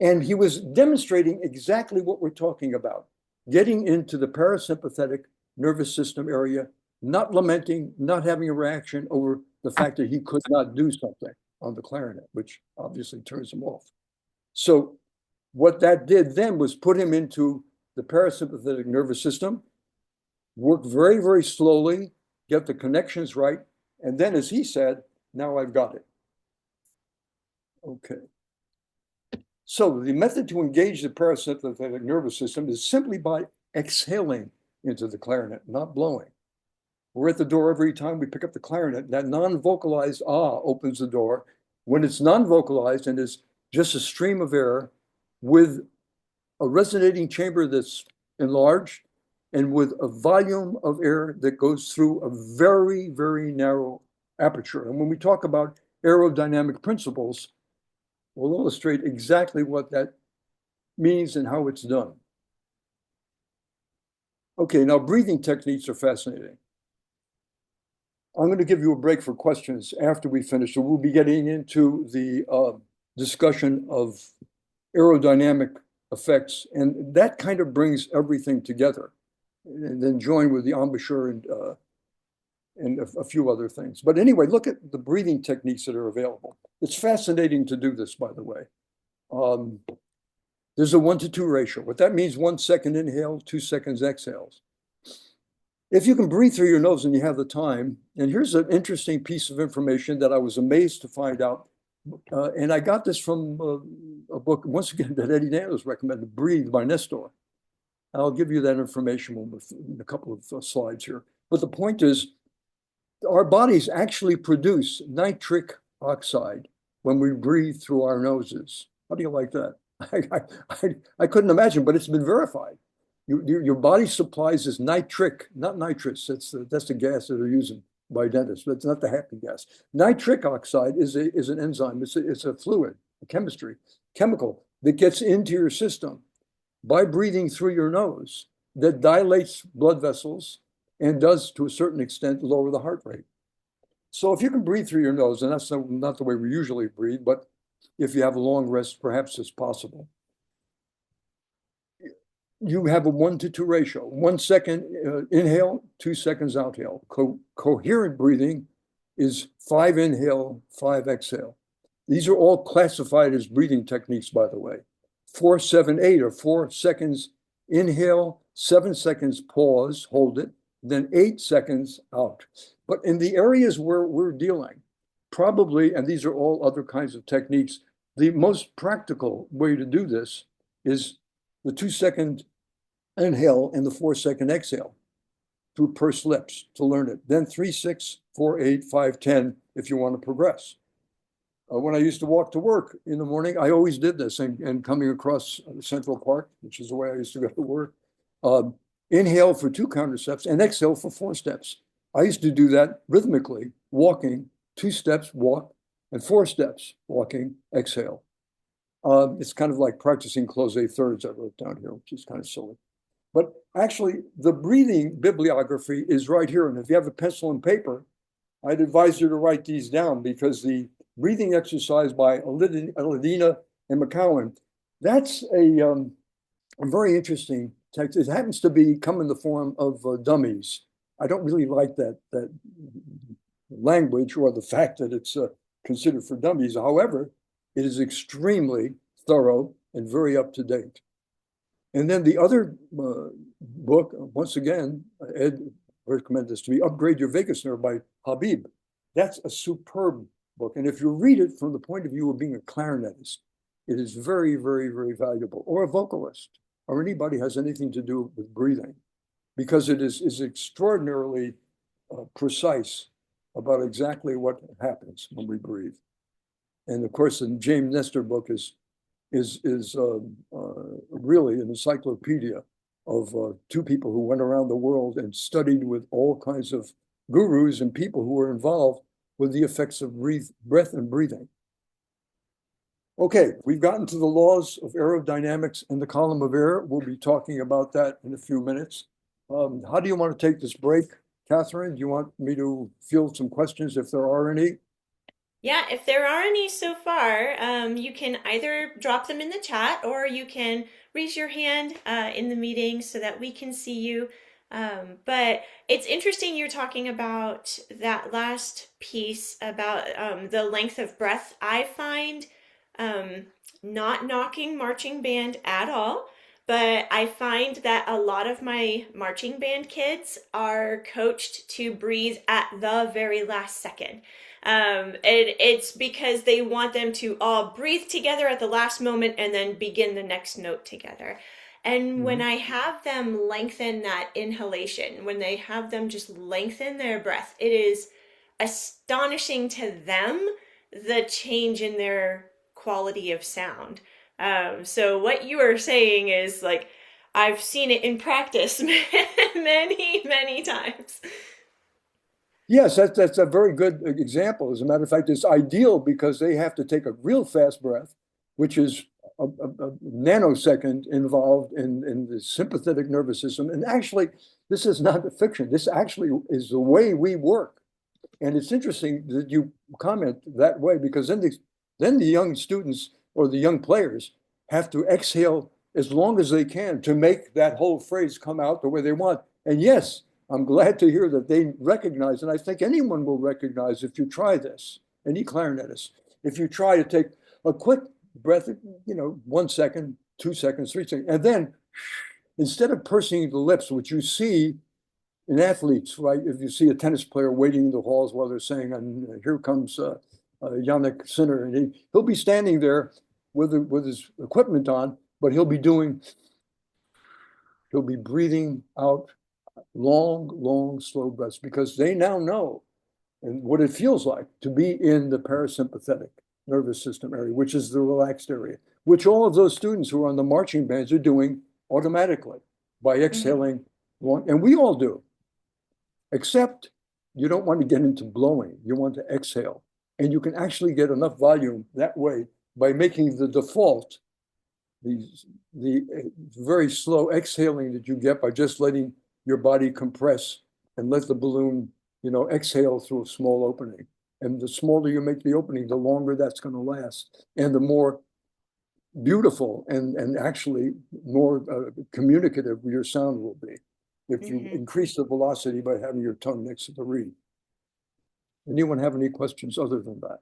And he was demonstrating exactly what we're talking about, getting into the parasympathetic nervous system area, not lamenting, not having a reaction over the fact that he could not do something on the clarinet, which obviously turns him off. So what that did then was put him into the parasympathetic nervous system, work very, very slowly, get the connections right, and then, as he said, now I've got it. Okay. So the method to engage the parasympathetic nervous system is simply by exhaling into the clarinet, not blowing. We're at the door every time we pick up the clarinet. That non-vocalized ah opens the door. When it's non-vocalized and is just a stream of air with a resonating chamber that's enlarged, and with a volume of air that goes through a very, very narrow aperture. And when we talk about aerodynamic principles, we'll illustrate exactly what that means and how it's done. Okay, now breathing techniques are fascinating. I'm going to give you a break for questions after we finish. So we'll be getting into the discussion of aerodynamic effects, and that kind of brings everything together, and then join with the embouchure and a few other things. But anyway, look at the breathing techniques that are available. It's fascinating to do this, by the way. There's a 1-to-2 ratio. What that means, 1 second inhale, 2 seconds exhales. If you can breathe through your nose and you have the time, and here's an interesting piece of information that I was amazed to find out. And I got this from a book, once again, that Eddie Daniels recommended, Breathe by Nestor. I'll give you that information in a couple of slides here. But the point is, our bodies actually produce nitric oxide when we breathe through our noses. How do you like that? I couldn't imagine, but it's been verified. Your body supplies this nitric, not nitrous. That's the gas that they're using by dentists, but it's not the happy gas. Nitric oxide is an enzyme. It's a fluid, a chemical that gets into your system by breathing through your nose that dilates blood vessels and does, to a certain extent, lower the heart rate. So if you can breathe through your nose, and that's not the way we usually breathe, but if you have a long rest, perhaps it's possible. You have a 1-to-2 ratio. 1 second inhale, 2 seconds outhale. Coherent breathing is 5 inhale, 5 exhale. These are all classified as breathing techniques, by the way. 4, 7, 8 are 4 seconds inhale, 7 seconds pause, hold it, then 8 seconds out. But in the areas where we're dealing, probably, and these are all other kinds of techniques, the most practical way to do this is the 2 second inhale and the 4 second exhale through pursed lips to learn it. Then 3, 6, 4, 8, 5, 10 if you want to progress. When I used to walk to work in the morning, I always did this, and coming across Central Park, which is the way I used to go to work, inhale for 2 counter steps and exhale for 4 steps. I used to do that rhythmically, walking, 2 steps, walk, and 4 steps, walking, exhale. It's kind of like practicing close A thirds I wrote down here, which is kind of silly. But actually, the breathing bibliography is right here. And if you have a pencil and paper, I'd advise you to write these down, because the breathing exercise by Aladina and McCowan, that's a very interesting text. It happens to come in the form of dummies. I don't really like that language, or the fact that it's considered for dummies. However, it is extremely thorough and very up to date. And then the other book, once again, Ed recommended this to me, Upgrade Your Vagus Nerve by Habib. That's a superb book. And if you read it from the point of view of being a clarinetist, it is very, very, very valuable. Or a vocalist, or anybody has anything to do with breathing, because it is extraordinarily precise about exactly what happens when we breathe. And of course, the James Nestor book is really an encyclopedia of 2 people who went around the world and studied with all kinds of gurus and people who were involved with the effects of breath and breathing. Okay, we've gotten to the laws of aerodynamics and the column of air. We'll be talking about that in a few minutes. How do you want to take this break, Catherine? Do you want me to field some questions if there are any? Yeah, if there are any so far, you can either drop them in the chat, or you can raise your hand in the meeting so that we can see you. But it's interesting you're talking about that last piece about the length of breath. I find not knocking marching band at all, but I find that a lot of my marching band kids are coached to breathe at the very last second. And it's because they want them to all breathe together at the last moment and then begin the next note together. And when I have them lengthen that inhalation, when they have them just lengthen their breath, it is astonishing to them the change in their quality of sound. So what you are saying is like, I've seen it in practice many, many times. Yes, that's a very good example. As a matter of fact, it's ideal because they have to take a real fast breath, which is a nanosecond involved in the sympathetic nervous system. And actually, this is not a fiction. This actually is the way we work. And it's interesting that you comment that way because then the young students or the young players have to exhale as long as they can to make that whole phrase come out the way they want. And yes, I'm glad to hear that they recognize, and I think anyone will recognize if you try this, any clarinetist, if you try to take a quick breath, 1 second, 2 seconds, 3 seconds, and then instead of pursing the lips, which you see in athletes, right? If you see a tennis player waiting in the halls while they're saying, and here comes Yannick Sinner, and he'll be standing there with his equipment on, but he'll be breathing out long, long, slow breaths because they now know and what it feels like to be in the parasympathetic nervous system area, which is the relaxed area, which all of those students who are on the marching bands are doing automatically by exhaling. And we all do, except you don't want to get into blowing. You want to exhale. And you can actually get enough volume that way by making the default the very slow exhaling that you get by just letting your body compress and let the balloon, exhale through a small opening. And the smaller you make the opening, the longer that's going to last. And the more beautiful and actually more communicative your sound will be if you increase the velocity by having your tongue next to the reed. Anyone have any questions other than that?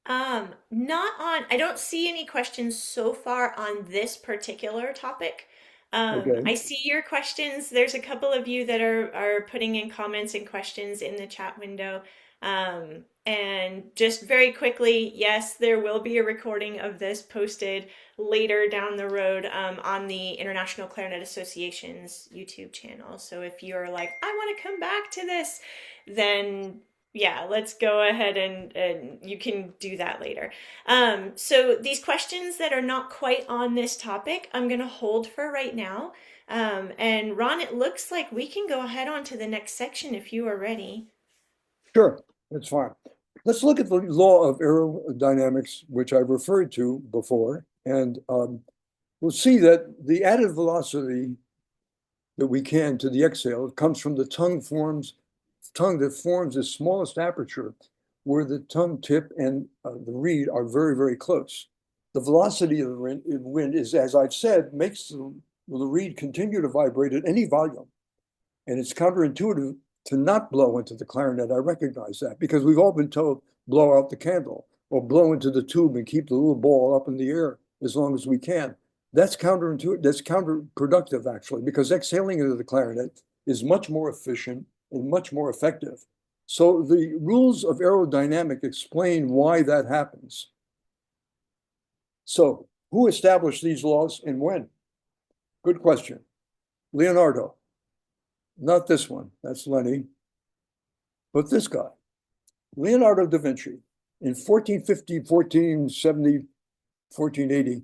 I don't see any questions so far on this particular topic. Okay. I see your questions. There's a couple of you that are putting in comments and questions in the chat window. And just very quickly, yes, there will be a recording of this posted later down the road on the International Clarinet Association's YouTube channel. So if you're like, I want to come back to this, then yeah, let's go ahead and you can do that later. So these questions that are not quite on this topic, I'm going to hold for right now. And Ron, it looks like we can go ahead on to the next section if you are ready. Sure, that's fine. Let's look at the law of aerodynamics, which I referred to before, and we'll see that the added velocity that we can to the exhale comes from the tongue that forms the smallest aperture where the tongue tip and the reed are very, very close. The velocity of the wind is, as I've said, makes the reed continue to vibrate at any volume. And it's counterintuitive to not blow into the clarinet. I recognize that because we've all been told blow out the candle or blow into the tube and keep the little ball up in the air as long as we can. That's counterintuitive. That's counterproductive, actually, because exhaling into the clarinet is much more efficient and much more effective. So the rules of aerodynamics explain why that happens. So who established these laws and when? Good question. Leonardo. Not this one, that's Lenny, but this guy, Leonardo da Vinci, in 1450, 1470, 1480,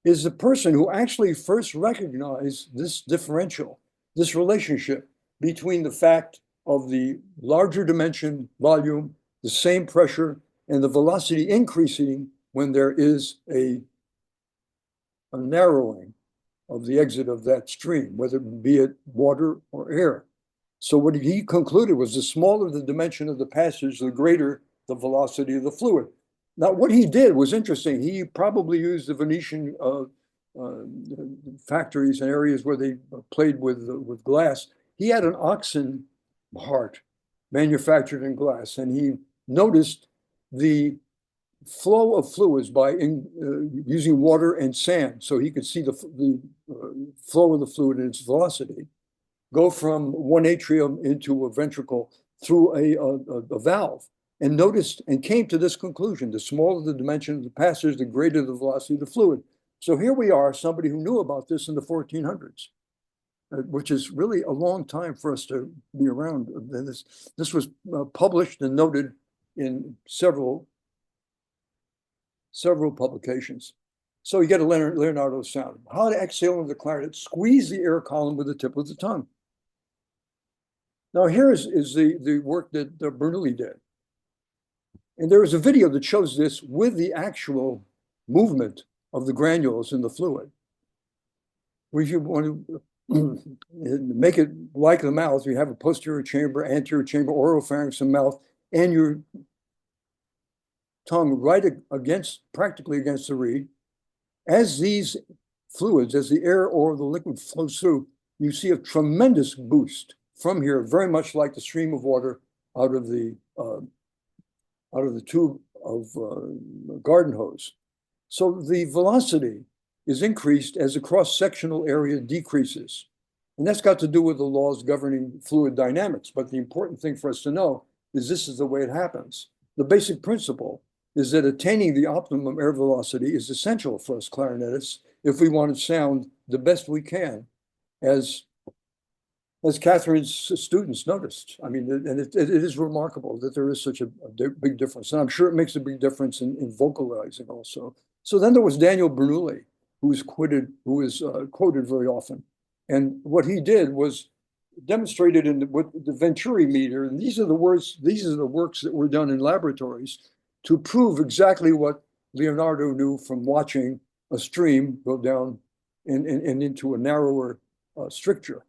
is the person who actually first recognized this differential, this relationship between the fact of the larger dimension volume, the same pressure, and the velocity increasing when there is a narrowing of the exit of that stream, whether it be it water or air. So what he concluded was the smaller the dimension of the passage, the greater the velocity of the fluid. Now, what he did was interesting. He probably used the Venetian factories and areas where they played with glass. He had an oxen heart manufactured in glass, and he noticed the flow of fluids by using water and sand, so he could see the flow of the fluid and its velocity go from one atrium into a ventricle through a valve, and noticed and came to this conclusion: the smaller the dimension of the passage, the greater the velocity of the fluid. So here we are, somebody who knew about this in the 1400s, which is really a long time for us to be around. This was published and noted in several publications. So you get a Leonardo sound. How to exhale into the clarinet, squeeze the air column with the tip of the tongue. Now here is the work that Bernoulli did. And there is a video that shows this with the actual movement of the granules in the fluid. If you want to make it like the mouth, you have a posterior chamber, anterior chamber, oropharynx, and mouth, and your tongue right against, practically against the reed. As these fluids, as the air or the liquid flows through, you see a tremendous boost from here, very much like the stream of water out of the tube of garden hose. So the velocity is increased as the cross-sectional area decreases. And that's got to do with the laws governing fluid dynamics. But the important thing for us to know is this is the way it happens. The basic principle is that attaining the optimum air velocity is essential for us clarinetists if we want to sound the best we can, as Catherine's students noticed. I mean, and it is remarkable that there is such a big difference. And I'm sure it makes a big difference in vocalizing also. So then there was Daniel Bernoulli, who is quoted very often. And what he did was demonstrated with the Venturi meter. And these are the works that were done in laboratories to prove exactly what Leonardo knew from watching a stream go down and into a narrower stricture.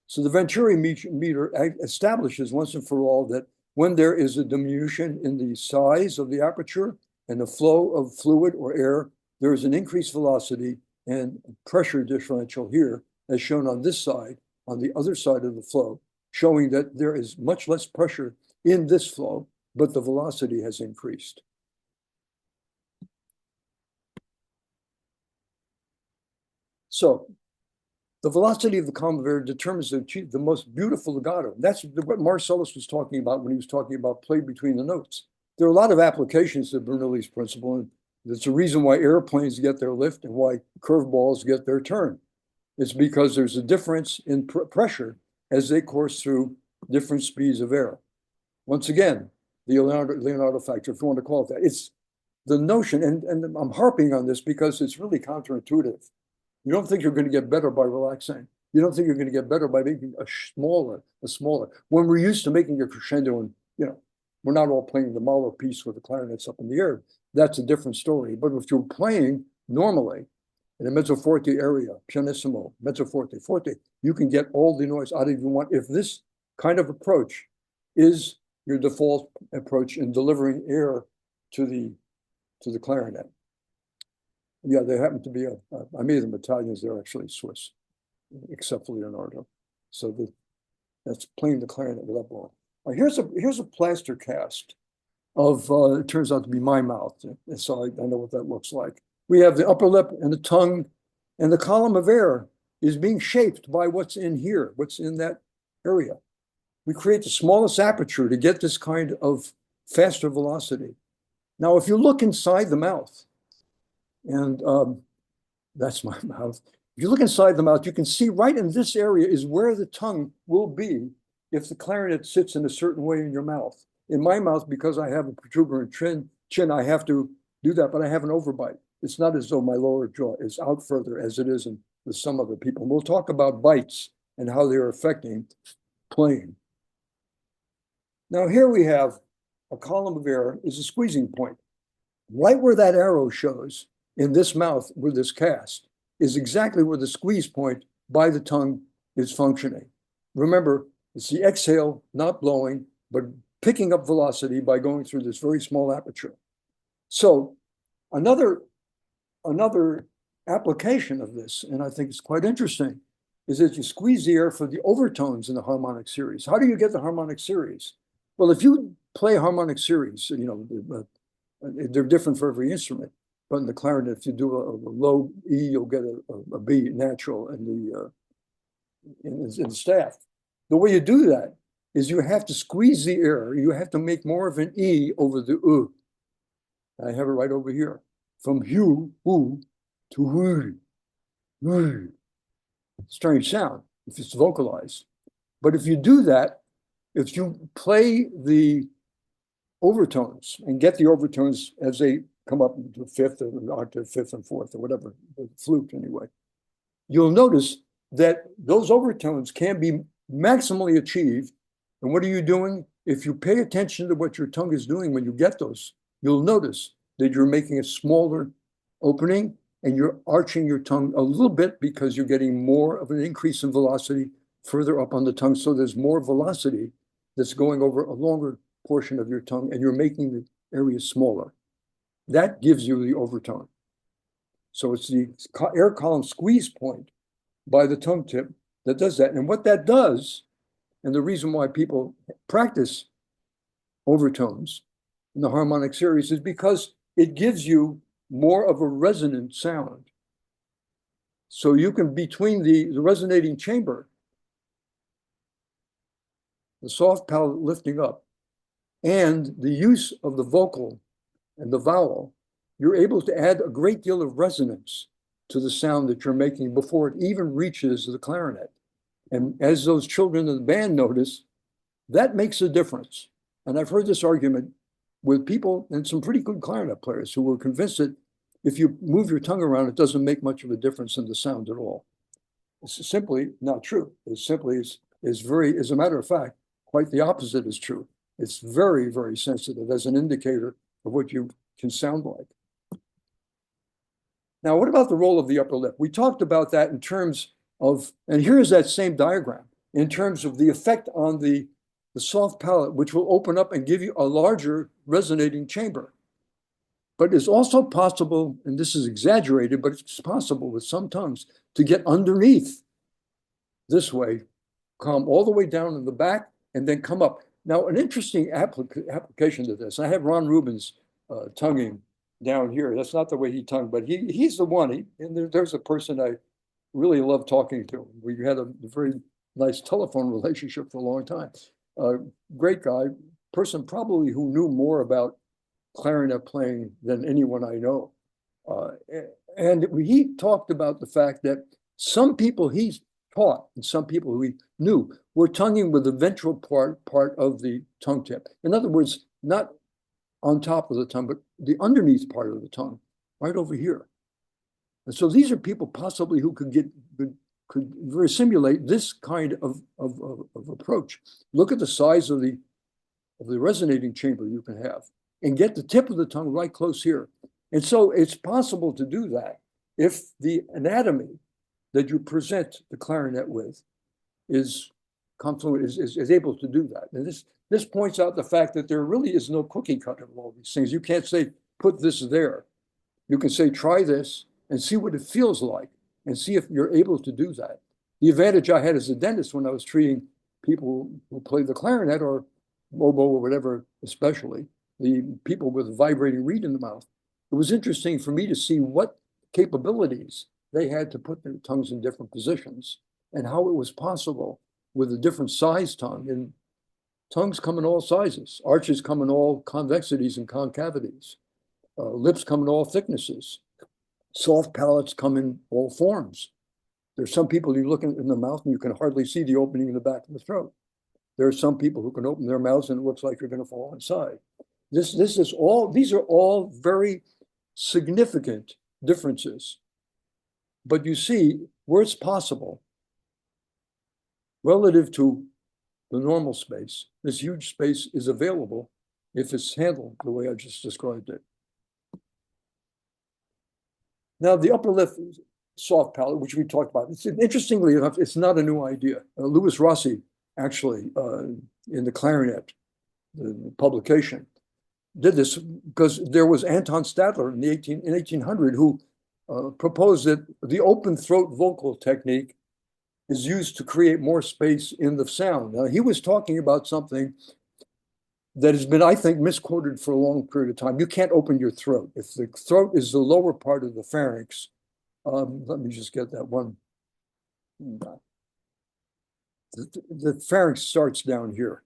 So the Venturi meter establishes once and for all that when there is a diminution in the size of the aperture and the flow of fluid or air, there is an increased velocity and pressure differential here, as shown on this side, on the other side of the flow, showing that there is much less pressure in this flow, but the velocity has increased. So the velocity of the column of air determines the most beautiful legato. That's what Marcellus was talking about when he was talking about play between the notes. There are a lot of applications to Bernoulli's principle, and that's the reason why airplanes get their lift and why curveballs get their turn. It's because there's a difference in pressure as they course through different speeds of air. Once again, the Leonardo factor, if you want to call it that. It's the notion, and I'm harping on this because it's really counterintuitive. You don't think you're going to get better by relaxing. You don't think you're going to get better by making a smaller. When we're used to making a crescendo, and we're not all playing the Mahler piece with the clarinets up in the air. That's a different story. But if you're playing normally in a mezzo forte area, pianissimo, mezzo forte, forte, you can get all the noise out of you want. If this kind of approach is your default approach in delivering air to the clarinet. Yeah, they happen to be I made them Italians, they're actually Swiss, except for Leonardo. So that's playing the clarinet with up on. Here's a plaster cast of, it turns out to be my mouth. So I know what that looks like. We have the upper lip and the tongue, and the column of air is being shaped by what's in here, what's in that area. We create the smallest aperture to get this kind of faster velocity. Now, if you look inside the mouth, and that's my mouth. If you look inside the mouth, you can see right in this area is where the tongue will be if the clarinet sits in a certain way in your mouth. In my mouth, because I have a protuberant chin, I have to do that, but I have an overbite. It's not as though my lower jaw is out further as it is with some other people. And we'll talk about bites and how they're affecting playing. Now here we have a column of air is a squeezing point. Right where that arrow shows in this mouth with this cast is exactly where the squeeze point by the tongue is functioning. Remember, it's the exhale, not blowing, but picking up velocity by going through this very small aperture. So another application of this, and I think it's quite interesting, is that you squeeze the air for the overtones in the harmonic series. How do you get the harmonic series? Well, if you play harmonic series, they're different for every instrument. But in the clarinet, if you do a low E, you'll get a B natural in the staff. The way you do that is you have to squeeze the air. You have to make more of an E over the U. I have it right over here. From hu, U, to hu. Strange sound if it's vocalized. But if you do that, if you play the overtones and get the overtones as they come up to fifth or octave, fifth and fourth or whatever, the flute anyway. You'll notice that those overtones can be maximally achieved. And what are you doing? If you pay attention to what your tongue is doing when you get those, you'll notice that you're making a smaller opening and you're arching your tongue a little bit because you're getting more of an increase in velocity further up on the tongue. So there's more velocity that's going over a longer portion of your tongue and you're making the area smaller. That gives you the overtone. So it's the air column squeeze point by the tongue tip that does that. And what that does, and the reason why people practice overtones in the harmonic series, is because it gives you more of a resonant sound. So you can, between the resonating chamber, the soft palate lifting up, and the use of the vocal and the vowel, you're able to add a great deal of resonance to the sound that you're making before it even reaches the clarinet. And as those children in the band notice, that makes a difference. And I've heard this argument with people and some pretty good clarinet players who were convinced that if you move your tongue around, it doesn't make much of a difference in the sound at all. It's simply not true. It simply is very, as a matter of fact, quite the opposite is true. It's very, very sensitive as an indicator of what you can sound like. Now, what about the role of the upper lip? We talked about that in terms of, and here's that same diagram, in terms of the effect on the soft palate, which will open up and give you a larger resonating chamber. But it's also possible, and this is exaggerated, but it's possible with some tongues to get underneath this way, come all the way down in the back, and then come up. Now, an interesting application to this, I have Ron Rubin's tonguing down here. That's not the way he tongued, but he's the one. And there's a person I really love talking to. We had a very nice telephone relationship for a long time. Great guy, person probably who knew more about clarinet playing than anyone I know. And he talked about the fact that some people he's taught and some people who he knew were tonguing with the ventral part of the tongue tip. In other words, not on top of the tongue, but the underneath part of the tongue, right over here. And so these are people possibly who could simulate this kind of approach. Look at the size of the resonating chamber you can have and get the tip of the tongue right close here. And so it's possible to do that if the anatomy that you present the clarinet with is confluent, is able to do that. And this points out the fact that there really is no cookie cutter of all these things. You can't say, put this there. You can say, try this and see what it feels like and see if you're able to do that. The advantage I had as a dentist when I was treating people who play the clarinet or oboe or whatever, especially the people with a vibrating reed in the mouth, it was interesting for me to see what capabilities they had to put their tongues in different positions and how it was possible with a different size tongue. And tongues come in all sizes. Arches come in all convexities and concavities. Lips come in all thicknesses. Soft palates come in all forms. There's some people you look in the mouth and you can hardly see the opening in the back of the throat. There are some people who can open their mouths and it looks like you're going to fall inside. These are all very significant differences. But you see, where it's possible, relative to the normal space, this huge space is available if it's handled the way I just described it. Now, the upper lip soft palate, which we talked about, interestingly enough, it's not a new idea. Louis Rossi, actually, in the clarinet, the publication, did this because there was Anton Stadler in 1800 who proposed that the open throat vocal technique is used to create more space in the sound. Now, he was talking about something that has been, I think, misquoted for a long period of time. You can't open your throat. If the throat is the lower part of the pharynx, let me just get that one. The pharynx starts down here.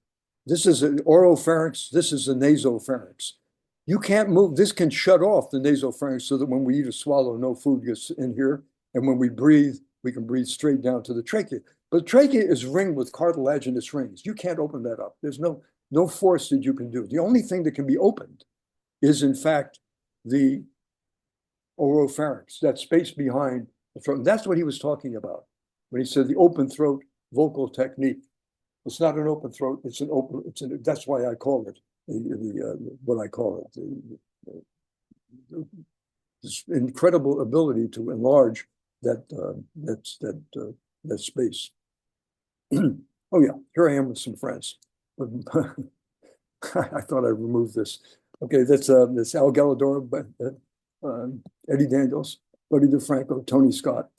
This is an oropharynx. This is the nasopharynx. You can't move. This can shut off the nasopharynx so that when we eat or swallow, no food gets in here. And when we breathe, we can breathe straight down to the trachea. But the trachea is ringed with cartilaginous rings. You can't open that up. There's no force that you can do. The only thing that can be opened is, in fact, the oropharynx, that space behind the throat. And that's what he was talking about when he said the open throat vocal technique. It's not an open throat, it's an open, that's why I call it what I call it, this incredible ability to enlarge that space. Oh yeah, here I am with some friends. I thought I removed this. Okay, that's Al Gallador, but Eddie Daniels, Buddy DeFranco, Tony Scott,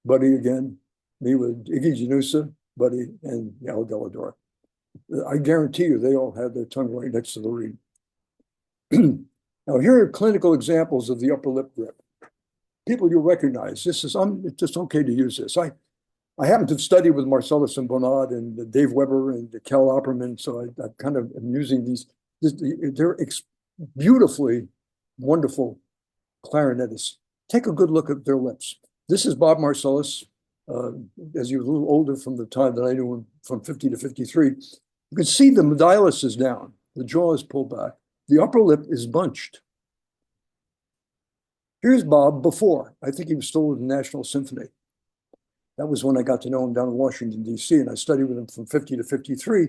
Buddy again, me with Iggy Janusa, Buddy, and Al Gallador. I guarantee you they all had their tongue right next to the reed. Now, here are clinical examples of the upper lip grip. People you'll recognize. This is, it's just okay to use this. I happen to have studied with Marcellus and Bonnard and Dave Weber and Kel Opperman, so I kind of am using these. They're beautifully wonderful clarinetists. Take a good look at their lips. This is Bob Marcellus, as he was a little older from the time that I knew him, from 50 to 53. You can see the modilus is down. The jaw is pulled back. The upper lip is bunched. Here's Bob before. I think he was still with the National Symphony. That was when I got to know him down in Washington, D.C., and I studied with him from 50 to 53.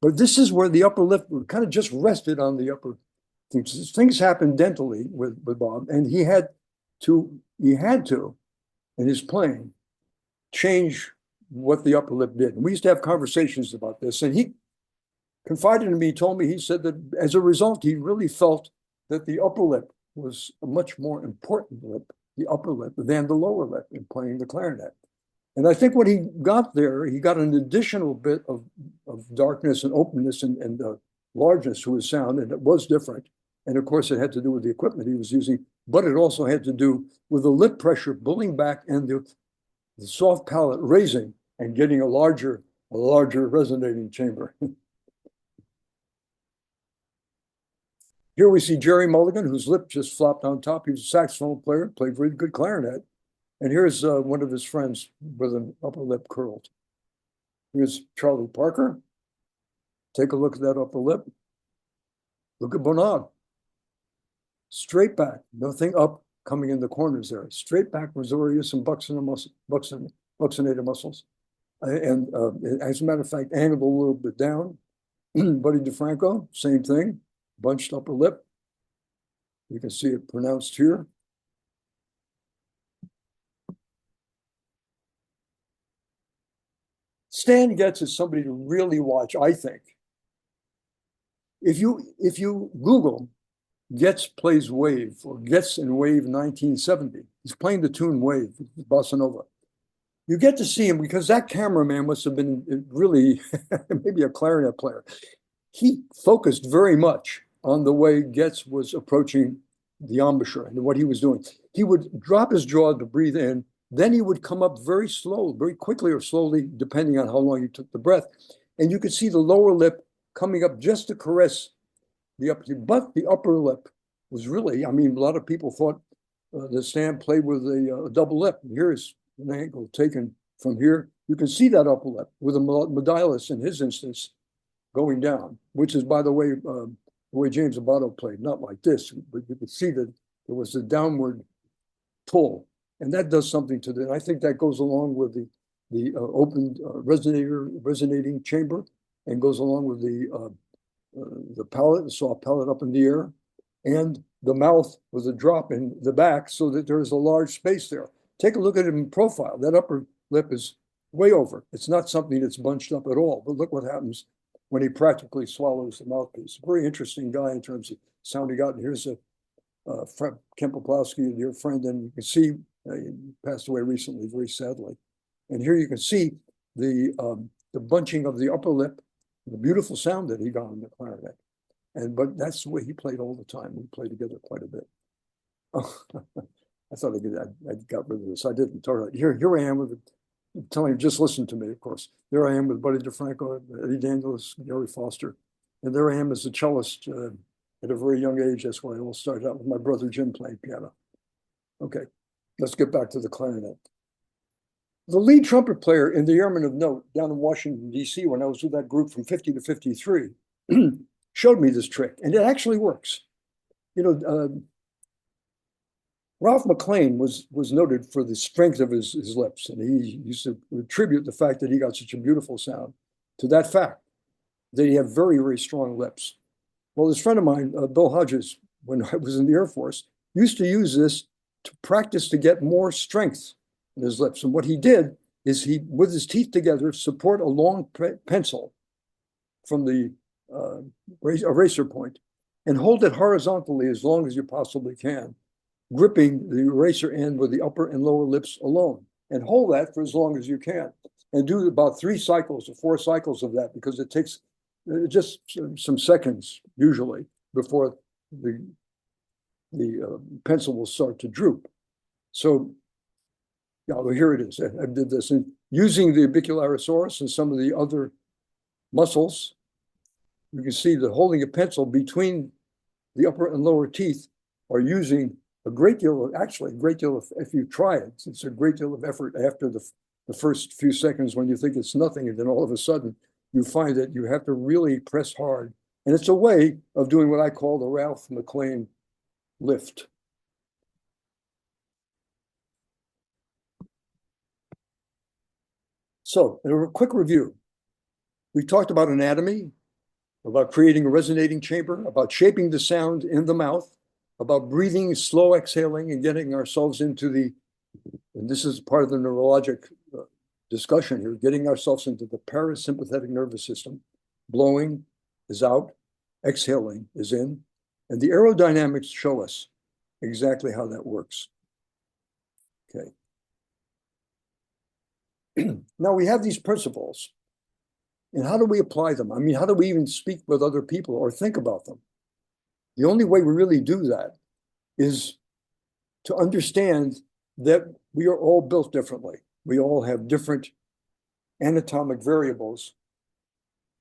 But this is where the upper lip kind of just rested on the upper things. Things happened dentally with Bob, and he had to, in his playing, change what the upper lip did. And we used to have conversations about this, and he confided in me, told me, he said that as a result, he really felt that the upper lip was a much more important lip, the upper lip, than the lower lip in playing the clarinet. And I think what he got there, he got an additional bit of darkness and openness and largeness to his sound, and it was different. And of course, it had to do with the equipment he was using, but it also had to do with the lip pressure pulling back and the soft palate raising and getting a larger resonating chamber. Here we see Jerry Mulligan, whose lip just flopped on top. He was a saxophone player, played very good clarinet. And here's one of his friends with an upper lip curled. Here's Charlie Parker. Take a look at that upper lip. Look at Bonnard. Straight back, nothing up coming in the corners there. Straight back, Rosarius and buccinator muscles. And as a matter of fact, angled a little bit down. Buddy DeFranco, same thing. Bunched upper lip. You can see it pronounced here. Stan Getz is somebody to really watch, I think. If you Google Getz plays Wave or Getz in Wave 1970, he's playing the tune Wave, Bossa Nova. You get to see him because that cameraman must have been really maybe a clarinet player. He focused very much on the way Getz was approaching the embouchure and what he was doing. He would drop his jaw to breathe in, then he would come up very slow, very quickly or slowly, depending on how long he took the breath. And you could see the lower lip coming up just to caress the upper lip. But the upper lip was really, I mean, a lot of people thought that Stan played with a double lip. Here's an angle taken from here. You can see that upper lip with a modilus in his instance going down, which is, by the way James Abato played, not like this, but you could see that there was a downward pull. And that does something to that. I think that goes along with the open resonating chamber, and goes along with the palate, the soft palate up in the air, and the mouth with a drop in the back, so that there is a large space there. Take a look at it in profile. That upper lip is way over. It's not something that's bunched up at all. But look what happens when he practically swallows the mouthpiece. Very interesting guy in terms of sound he got. And here's Fred Kempelowski, a dear friend, and you can see he passed away recently, very sadly. And here you can see the bunching of the upper lip, the beautiful sound that he got on the clarinet. But that's the way he played all the time. We played together quite a bit. Oh, I thought I got rid of this. I didn't. Totally. Here I am with telling him, just listen to me, of course. There I am with Buddy DeFranco, Eddie Daniels, Gary Foster. And there I am as a cellist at a very young age. That's why I all started out with my brother Jim playing piano. Okay, let's get back to the clarinet. The lead trumpet player in the Airmen of Note down in Washington, D.C., when I was with that group from 50 to 53, showed me this trick, and it actually works. You know, Ralph McLean was noted for the strength of his lips, and he used to attribute the fact that he got such a beautiful sound to that fact, that he had very, very strong lips. Well, this friend of mine, Bill Hodges, when I was in the Air Force, used to use this to practice to get more strength in his lips. And what he did is he, with his teeth together, support a long pencil from the eraser point and hold it horizontally as long as you possibly can, gripping the eraser end with the upper and lower lips alone, and hold that for as long as you can. And do about 3 cycles or 4 cycles of that, because it takes just some seconds usually before the pencil will start to droop. So, yeah, well, here it is. I did this, and using the orbicularosaurus and some of the other muscles, you can see that holding a pencil between the upper and lower teeth are using a great deal of, actually a great deal of, if you try it, it's a great deal of effort after the first few seconds when you think it's nothing, and then all of a sudden you find that you have to really press hard. And it's a way of doing what I call the Ralph McLean lift. So, a quick review. We talked about anatomy, about creating a resonating chamber, about shaping the sound in the mouth, about breathing, slow exhaling, and getting ourselves into the, and this is part of the neurologic discussion here, getting ourselves into the parasympathetic nervous system. Blowing is out, exhaling is in, and the aerodynamics show us exactly how that works. Okay. Now we have these principles, and how do we apply them? I mean, how do we even speak with other people or think about them? The only way we really do that is to understand that we are all built differently. We all have different anatomic variables.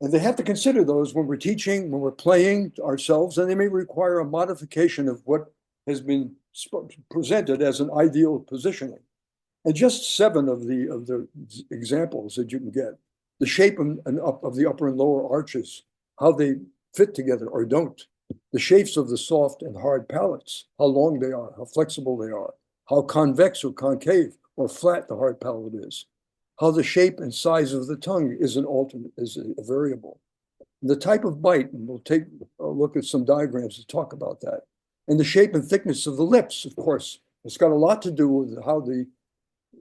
And they have to consider those when we're teaching, when we're playing ourselves, and they may require a modification of what has been presented as an ideal positioning. And just 7 of the examples that you can get, the shape of the upper and lower arches, how they fit together or don't, the shapes of the soft and hard palates, how long they are, how flexible they are, how convex or concave or flat the hard palate is, how the shape and size of the tongue is a variable. The type of bite, and we'll take a look at some diagrams to talk about that. And the shape and thickness of the lips, of course, it's got a lot to do with how the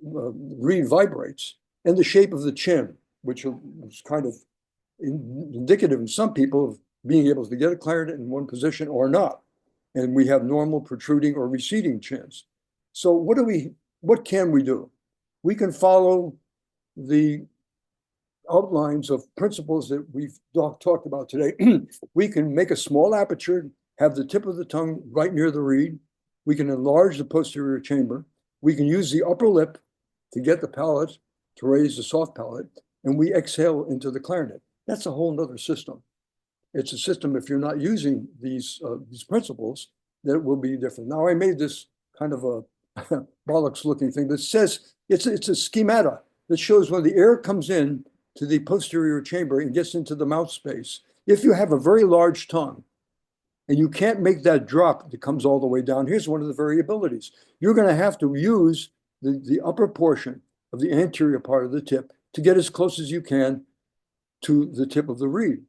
reed vibrates, and the shape of the chin, which is kind of indicative in some people of being able to get a clarinet in one position or not. And we have normal, protruding, or receding chins. So what can we do? We can follow the outlines of principles that we've talked about today. We can make a small aperture, have the tip of the tongue right near the reed. We can enlarge the posterior chamber. We can use the upper lip to get the palate, to raise the soft palate, and we exhale into the clarinet. That's a whole nother system. It's a system, if you're not using these principles, that will be different. Now, I made this kind of a bollocks looking thing that says, it's a schemata that shows when the air comes in to the posterior chamber and gets into the mouth space. If you have a very large tongue and you can't make that drop that comes all the way down, here's one of the variabilities. You're going to have to use the upper portion of the anterior part of the tip to get as close as you can to the tip of the reed,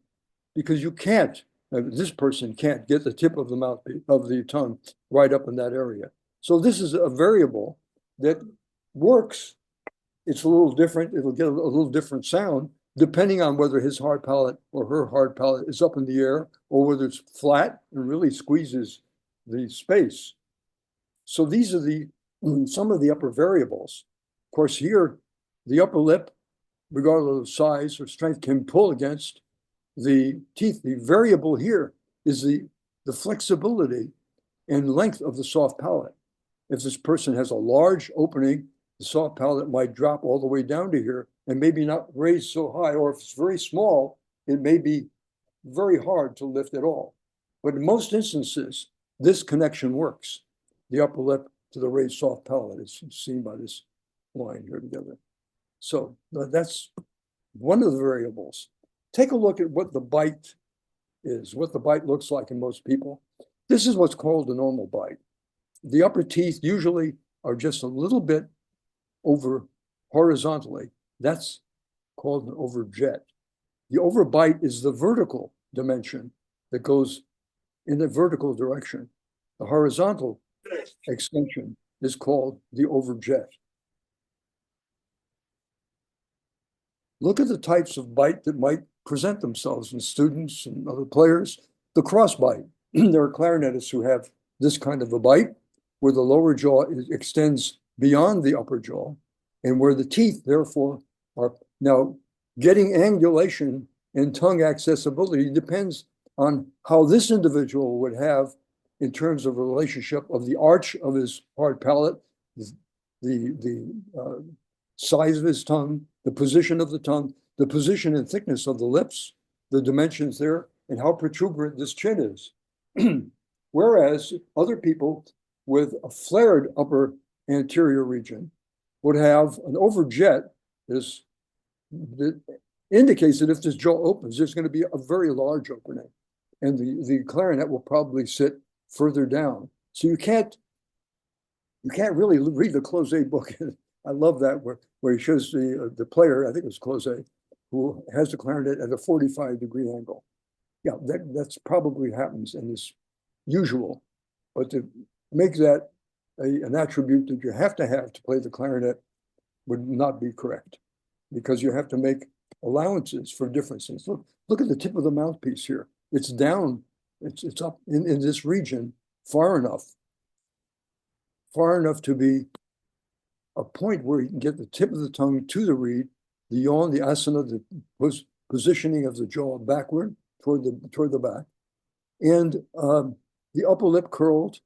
because you can't, this person can't get the tip of the mouth, of the tongue right up in that area. So this is a variable that works. It's a little different. It'll get a little different sound depending on whether his hard palate or her hard palate is up in the air or whether it's flat and really squeezes the space. So these are some of the upper variables. Of course, here, the upper lip, regardless of size or strength, can pull against the teeth. The variable here is the flexibility and length of the soft palate. If this person has a large opening, the soft palate might drop all the way down to here and maybe not raise so high, or if it's very small, it may be very hard to lift at all. But in most instances, this connection works. The upper lip to the raised soft palate is seen by this line here together. So that's one of the variables. Take a look at what the bite is, what the bite looks like in most people. This is what's called a normal bite. the upper teeth usually are just a little bit over horizontally. That's called an overjet. The overbite is the vertical dimension that goes in the vertical direction. The horizontal extension is called the overjet. Look at the types of bite that might present themselves in students and other players. The crossbite. There are clarinetists who have this kind of a bite, where the lower jaw extends beyond the upper jaw, and where the teeth, therefore, are now getting angulation and tongue accessibility depends on how this individual would have in terms of a relationship of the arch of his hard palate, the size of his tongue, the position of the tongue, the position and thickness of the lips, the dimensions there, and how protuberant this chin is. Whereas other people with a flared upper anterior region would have an overjet that indicates that if this jaw opens, there's going to be a very large opening. And the clarinet will probably sit further down. So you can't really read the Closet book. I love that where he shows the player, I think it was Closet, who has the clarinet at a 45-degree angle. Yeah, that's probably happens and is usual. But to make that an attribute that you have to play the clarinet would not be correct, because you have to make allowances for differences. Look at the tip of the mouthpiece here. It's down, it's up in this region far enough to be a point where you can get the tip of the tongue to the reed, the yawn, the asana, the positioning of the jaw backward toward the back, and the upper lip curled.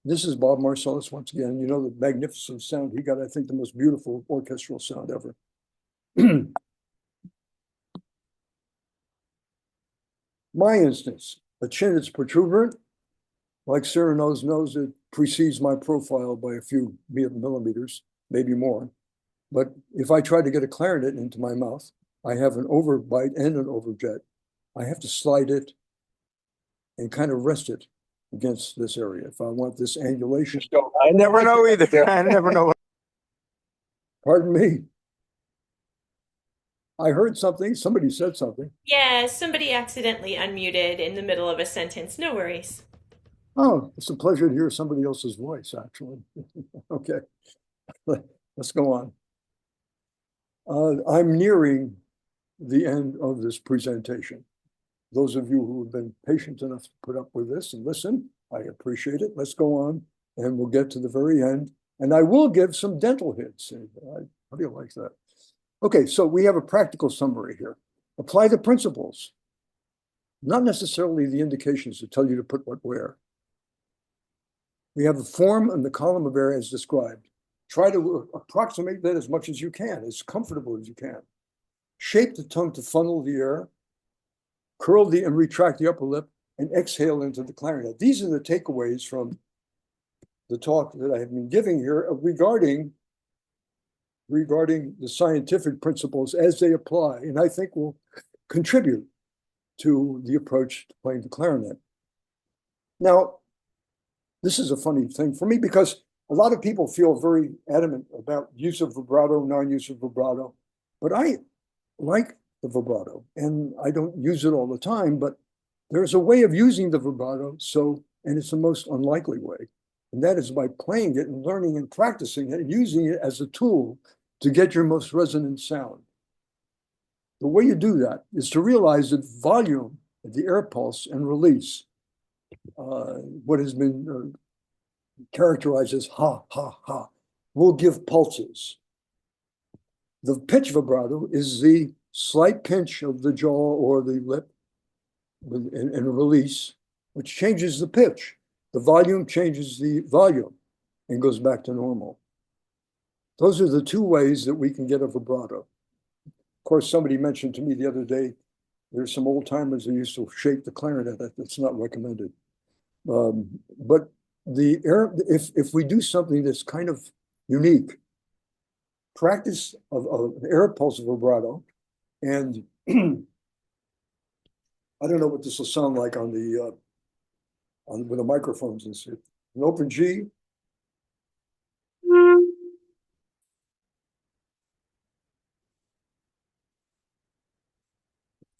This is Bob Marcellus once again. You know the magnificent sound he got. I think the most beautiful orchestral sound ever. My instance, a chin that's protuberant, like Cyrano's nose, it precedes my profile by a few millimeters, maybe more. But if I try to get a clarinet into my mouth, I have an overbite and an overjet. I have to slide it and kind of rest it against this area if I want this angulation. I never know either. I never know. Pardon me. I heard something. Somebody said something. Yeah, somebody accidentally unmuted in the middle of a sentence. No worries. Oh, it's a pleasure to hear somebody else's voice, actually. Okay, let's go on. I'm nearing the end of this presentation. Those of you who have been patient enough to put up with this and listen, I appreciate it. Let's go on, and we'll get to the very end. And I will give some dental hints. How do you like that? Okay, so we have a practical summary here. Apply the principles, not necessarily the indications that tell you to put what where. We have the form and the column of air as described. Try to approximate that as much as you can, as comfortable as you can. Shape the tongue to funnel the air, curl and retract the upper lip, and exhale into the clarinet. These are the takeaways from the talk that I have been giving here regarding the scientific principles as they apply, and I think will contribute to the approach to playing the clarinet. Now, this is a funny thing for me because a lot of people feel very adamant about use of vibrato, non-use of vibrato, but I like the vibrato, and I don't use it all the time, but there's a way of using the vibrato, and it's the most unlikely way, and that is by playing it and learning and practicing it and using it as a tool to get your most resonant sound. The way you do that is to realize that volume, the air pulse and release, what has been characterized as ha, ha, ha, will give pulses. The pitch vibrato is the slight pinch of the jaw or the lip and release, which changes the pitch. The volume changes the volume and goes back to normal. Those are the two ways that we can get a vibrato. Of course, somebody mentioned to me the other day, there's some old timers who used to shake the clarinet. That's not recommended. But if we do something that's kind of unique, practice of air pulse vibrato, and I don't know what this will sound like on with the microphones and stuff. An open G,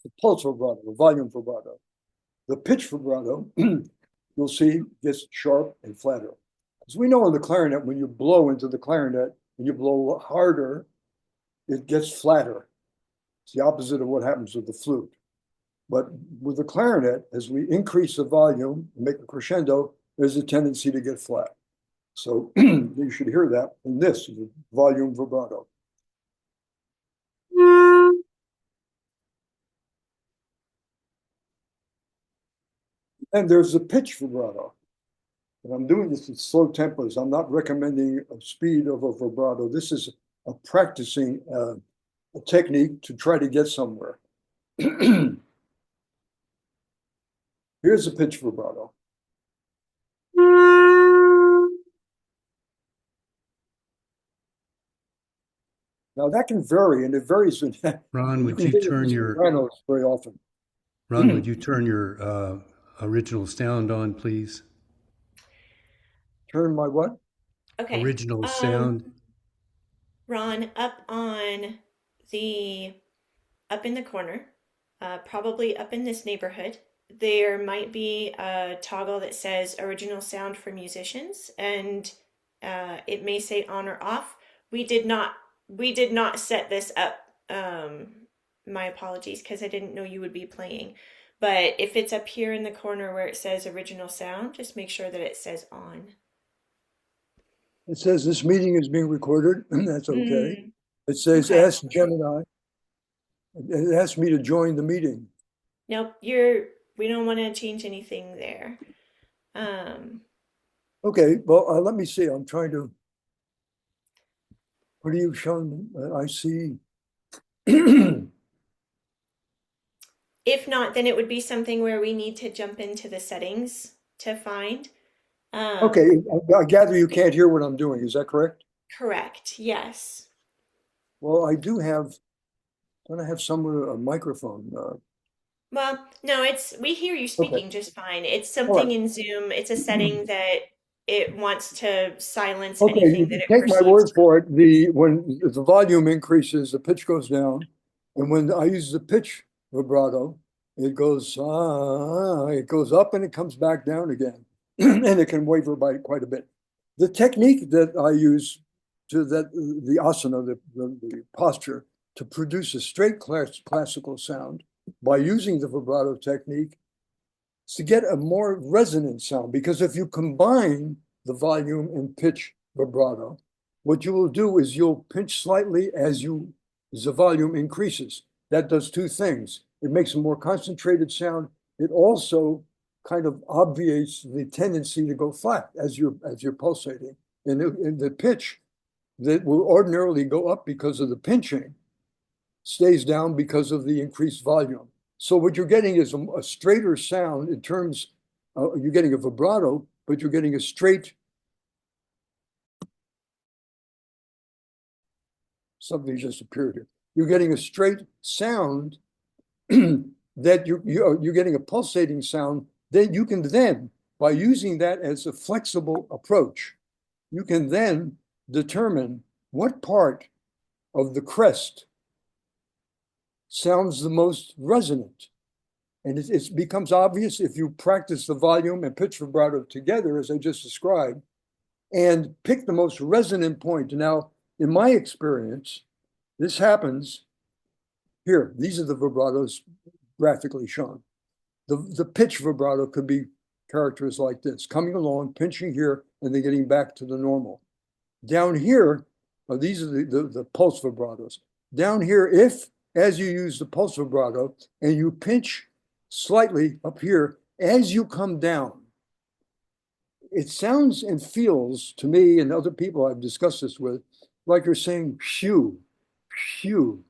the pulse vibrato, the volume vibrato. The pitch vibrato, you'll see, gets sharp and flatter. As we know in the clarinet, when you blow into the clarinet and you blow harder, it gets flatter. It's the opposite of what happens with the flute. But with the clarinet, as we increase the volume and make a crescendo, there's a tendency to get flat. So you should hear that in this, the volume vibrato. And there's the pitch vibrato. And I'm doing this at slow tempos. I'm not recommending a speed of a vibrato. This is a practicing a technique to try to get somewhere. Here's a pitch vibrato. Now that can vary, and it varies. Ron, would you turn your sopranos very often? Ron, would you turn your original sound on, please? Turn my what? Okay. Original sound. Ron, up in the corner, probably up in this neighborhood, there might be a toggle that says original sound for musicians, and it may say on or off. We did not set this up. My apologies, because I didn't know you would be playing. But if it's up here in the corner where it says original sound, just make sure that it says on. It says this meeting is being recorded, and that's okay. It says Okay. ask Gemini. It asks me to join the meeting. Nope, we don't want to change anything there. Okay, well, let me see. I'm trying to. What are you showing? I see. If not, then it would be something where we need to jump into the settings to find. Okay, I gather you can't hear what I'm doing. Is that correct? Correct, yes. Well, I do have. Don't I have somewhere a microphone? Well, no, we hear you speaking just fine. It's something right. in Zoom. It's a setting that it wants to silence Okay, anything you that it take my perceives. word for it. When the volume increases, the pitch goes down, and when I use the pitch vibrato, it goes up and it comes back down again, and it can waver by quite a bit. The technique that I use the asana, the posture, to produce a straight classical sound by using the vibrato technique is to get a more resonant sound, because if you combine the volume and pitch vibrato, what you will do is you'll pinch slightly as the volume increases. That does two things. It makes a more concentrated sound. It also kind of obviates the tendency to go flat as you're pulsating. And the pitch that will ordinarily go up because of the pinching stays down because of the increased volume. So what you're getting is a straighter sound in terms, you're getting a vibrato, but you're getting a straight, something just appeared here. You're getting a straight sound that you're getting a pulsating sound. Then you can by using that as a flexible approach, you can then determine what part of the crest sounds the most resonant. And it becomes obvious if you practice the volume and pitch vibrato together, as I just described, and pick the most resonant point. Now, in my experience, this happens here. These are the vibratos graphically shown. The pitch vibrato could be characterized like this, coming along, pinching here, and then getting back to the normal. Down here, these are the pulse vibratos. Down here, as you use the pulse vibrato and you pinch slightly up here, as you come down, it sounds and feels to me and other people I've discussed this with, like you're saying phew, phew.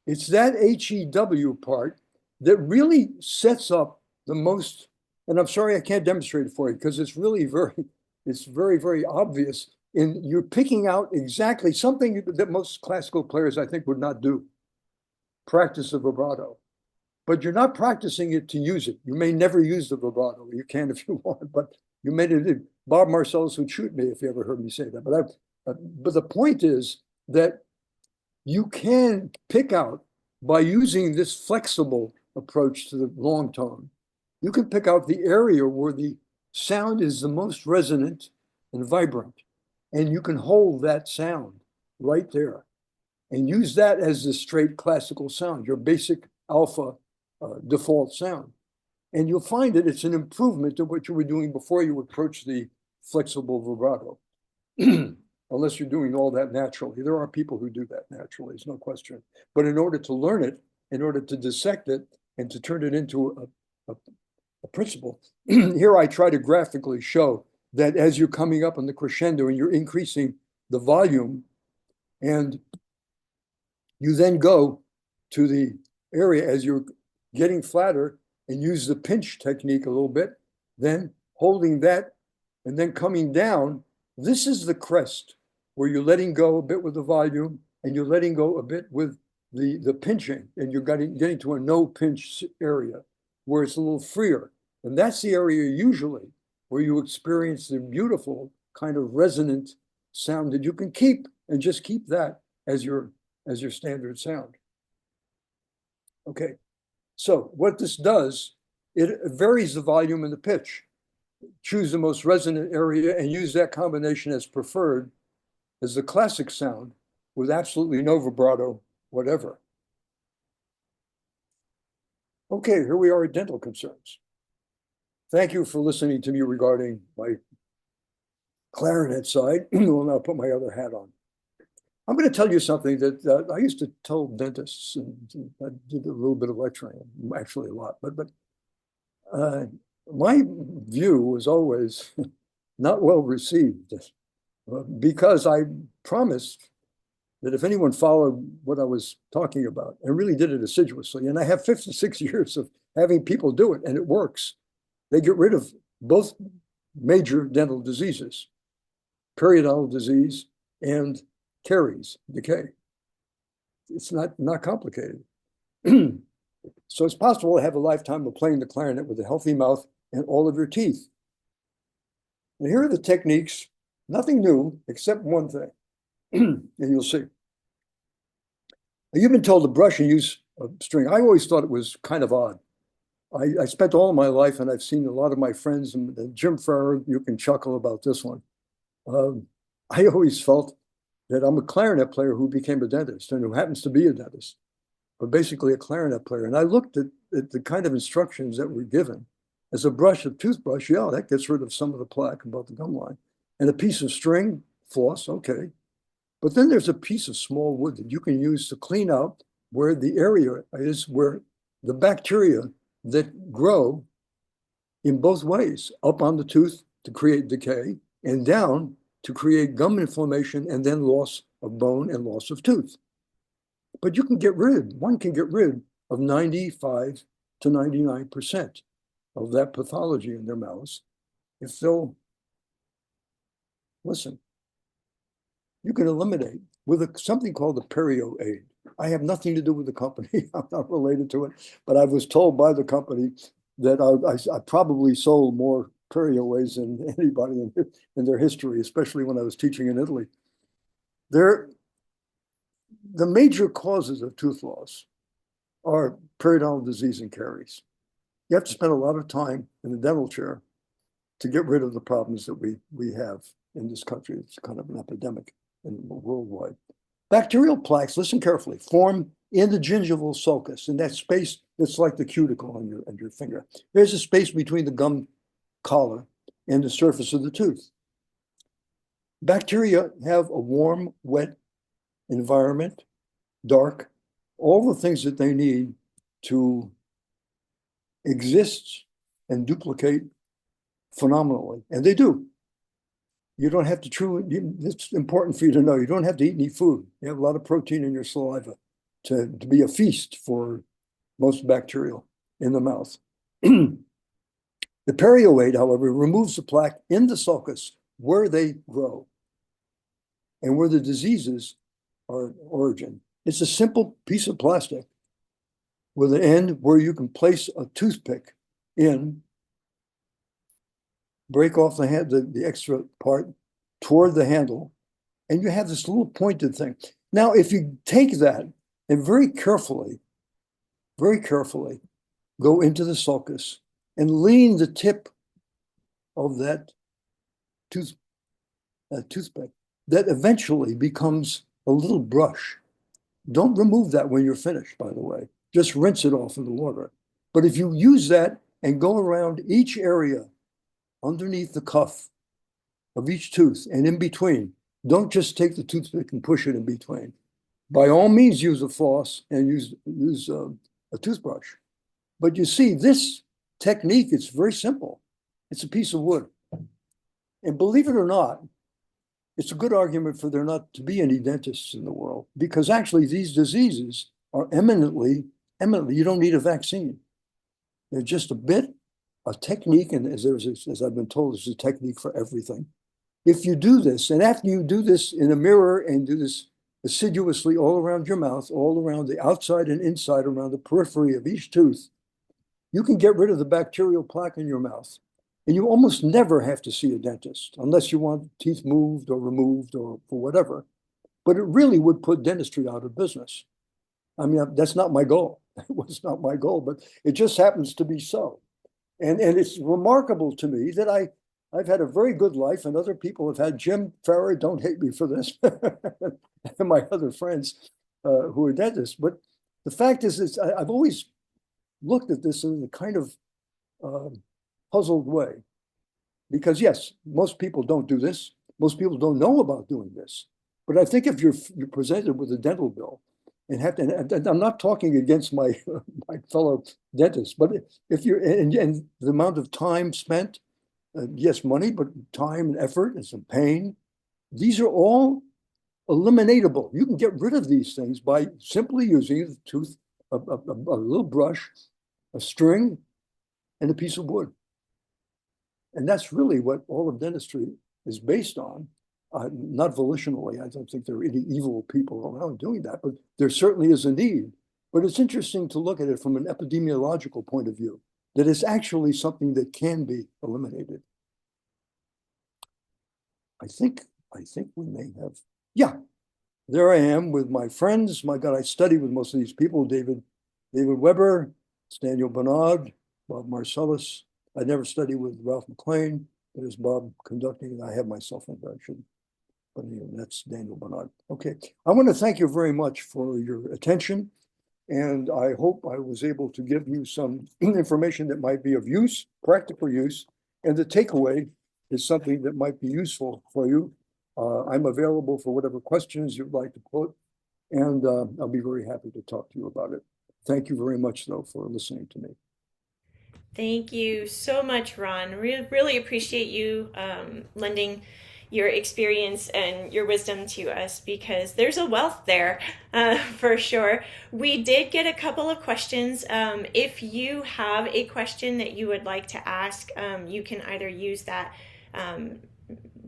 It's that HEW part that really sets up the most, and I'm sorry I can't demonstrate it for you because it's really very, very obvious. And you're picking out exactly something that most classical players, I think, would not do. Practice the vibrato. But you're not practicing it to use it. You may never use the vibrato. You can if you want, but you made it. Bob Marcellus would shoot me if he ever heard me say that. But the point is that you can pick out by using this flexible approach to the long tone, you can pick out the area where the sound is the most resonant and vibrant. And you can hold that sound right there and use that as the straight classical sound, your basic alpha default sound. And you'll find that it's an improvement to what you were doing before you approach the flexible vibrato. Unless you're doing all that naturally. There are people who do that naturally, there's no question. But in order to learn it, in order to dissect it and to turn it into a principle, here I try to graphically show that as you're coming up on the crescendo and you're increasing the volume, and you then go to the area as you're getting flatter and use the pinch technique a little bit, then holding that and then coming down. This is the crest where you're letting go a bit with the volume and you're letting go a bit with the pinching, and you're getting to a no pinch area where it's a little freer. And that's the area usually where you experience the beautiful kind of resonant sound that you can keep, and just keep that as your standard sound. Okay, so what this does, it varies the volume and the pitch. Choose the most resonant area and use that combination as preferred as the classic sound with absolutely no vibrato, whatever. Okay, here we are at dental concerns. Thank you for listening to me regarding my clarinet side. We'll now put my other hat on. I'm going to tell you something that I used to tell dentists, and I did a little bit of lecturing, actually a lot, but my view was always not well received, because I promised that if anyone followed what I was talking about and really did it assiduously, and I have 56 years of having people do it, and it works, they get rid of both major dental diseases, periodontal disease and caries, decay. It's not complicated. So it's possible to have a lifetime of playing the clarinet with a healthy mouth and all of your teeth. And here are the techniques, nothing new except one thing, and you'll see. Now, you've been told to brush and use a string. I always thought it was kind of odd. I spent all my life, and I've seen a lot of my friends, and Jim Ferrer, you can chuckle about this one. I always felt that I'm a clarinet player who became a dentist and who happens to be a dentist, but basically a clarinet player. And I looked at the kind of instructions that were given. As a brush, a toothbrush, yeah, that gets rid of some of the plaque above the gum line. And a piece of string, floss, okay. But then there's a piece of small wood that you can use to clean out where the area is where the bacteria that grow in both ways, up on the tooth to create decay and down to create gum inflammation and then loss of bone and loss of tooth. But you can one can get rid of 95 to 99% of that pathology in their mouths if they'll listen. You can eliminate with something called the perio aid. I have nothing to do with the company. I'm not related to it, but I was told by the company that I probably sold more perio aids than anybody in their history, especially when I was teaching in Italy. The major causes of tooth loss are periodontal disease and caries. You have to spend a lot of time in the dental chair to get rid of the problems that we have in this country. It's kind of an epidemic and worldwide. Bacterial plaques, listen carefully, form in the gingival sulcus, in that space that's like the cuticle on your finger. There's a space between the gum collar and the surface of the tooth. Bacteria have a warm, wet environment, dark, all the things that they need to exist and duplicate phenomenally, and they do. You don't have to it's important for you to know, you don't have to eat any food. You have a lot of protein in your saliva to be a feast for most bacterial in the mouth. The perioate, however, removes the plaque in the sulcus where they grow and where the diseases are origin. It's a simple piece of plastic with an end where you can place a toothpick in, break off the extra part toward the handle, and you have this little pointed thing. Now, if you take that and very carefully very carefully, go into the sulcus and lean the tip of that toothpick that eventually becomes a little brush. Don't remove that when you're finished, by the way. Just rinse it off in the water. But if you use that and go around each area underneath the cuff of each tooth and in between, don't just take the toothpick and push it in between. By all means, use a floss and use a toothbrush. But you see, this technique, it's very simple. It's a piece of wood. And believe it or not, it's a good argument for there not to be any dentists in the world, because actually these diseases are eminently, you don't need a vaccine. They're just a technique, and as I've been told, there's a technique for everything. If you do this, and after you do this in a mirror and do this assiduously all around your mouth, all around the outside and inside, around the periphery of each tooth, you can get rid of the bacterial plaque in your mouth. And you almost never have to see a dentist unless you want teeth moved or removed or for whatever. But it really would put dentistry out of business. I mean, that's not my goal. It was not my goal, but it just happens to be so. And it's remarkable to me that I've had a very good life, and other people have had. Jim Farrer, don't hate me for this, and my other friends who are dentists. But the fact is I've always looked at this in a kind of puzzled way, because yes, most people don't do this. Most people don't know about doing this. But I think if you're presented with a dental bill and have to, and I'm not talking against my fellow dentists, but if you're, and the amount of time spent, yes, money, but time and effort and some pain, these are all eliminatable. You can get rid of these things by simply using a tooth, a little brush, a string, and a piece of wood. And that's really what all of dentistry is based on. Not volitionally, I don't think there are any evil people around doing that, but there certainly is a need. But it's interesting to look at it from an epidemiological point of view, that it's actually something that can be eliminated. I think we may have, yeah, there I am with my friends. My God, I study with most of these people, David Weber, Daniel Bernard, Bob Marcellus. I never studied with Ralph McLean. There's Bob conducting, and I have my self-introduction. But anyway, that's Daniel Bernard. Okay, I want to thank you very much for your attention, and I hope I was able to give you some information that might be of use, practical use, and the takeaway is something that might be useful for you. I'm available for whatever questions you'd like to put, and I'll be very happy to talk to you about it. Thank you very much, though, for listening to me. Thank you so much, Ron. Really appreciate you lending your experience and your wisdom to us, because there's a wealth there for sure. We did get a couple of questions. If you have a question that you would like to ask, you can either use that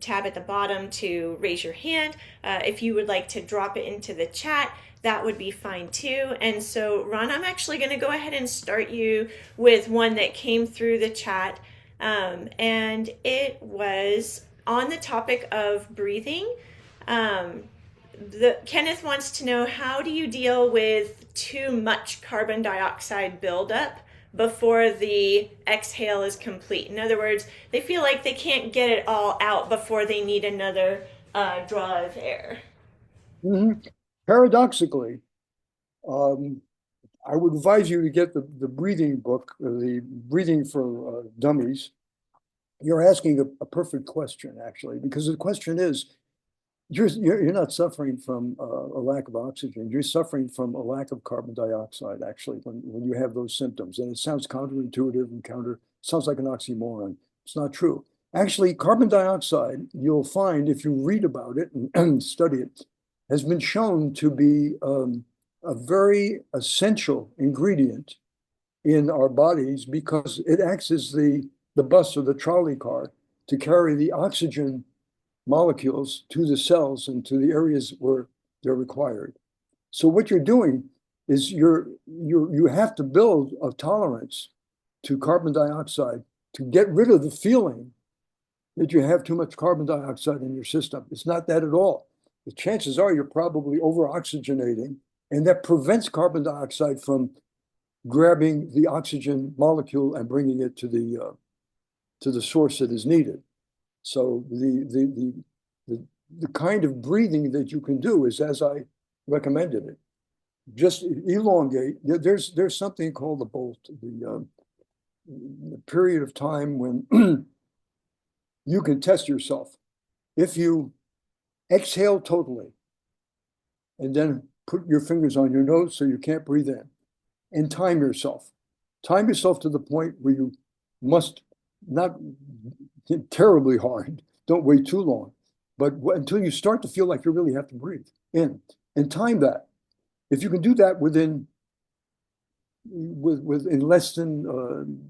tab at the bottom to raise your hand. If you would like to drop it into the chat, that would be fine too. And so, Ron, I'm actually going to go ahead and start you with one that came through the chat. And it was on the topic of breathing. Kenneth wants to know, how do you deal with too much carbon dioxide buildup before the exhale is complete? In other words, they feel like they can't get it all out before they need another draw of air. Mm-hmm. Paradoxically, I would advise you to get the breathing book, the Breathing for Dummies. You're asking a perfect question, actually, because the question is, you're not suffering from a lack of oxygen. You're suffering from a lack of carbon dioxide, actually, when you have those symptoms. And it sounds counterintuitive and sounds like an oxymoron. It's not true. Actually, carbon dioxide, you'll find if you read about it and study it, has been shown to be a very essential ingredient in our bodies, because it acts as the bus or the trolley car to carry the oxygen molecules to the cells and to the areas where they're required. So what you're doing is you have to build a tolerance to carbon dioxide to get rid of the feeling that you have too much carbon dioxide in your system. It's not that at all. The chances are you're probably over-oxygenating, and that prevents carbon dioxide from grabbing the oxygen molecule and bringing it to the source that is needed. So the kind of breathing that you can do is as I recommended it. Just elongate. There's something called the bolt, the period of time when you can test yourself. If you exhale totally and then put your fingers on your nose so you can't breathe in, and time yourself. Time yourself to the point where you must not hit terribly hard, don't wait too long, but until you start to feel like you really have to breathe in, and time that. If you can do that within less than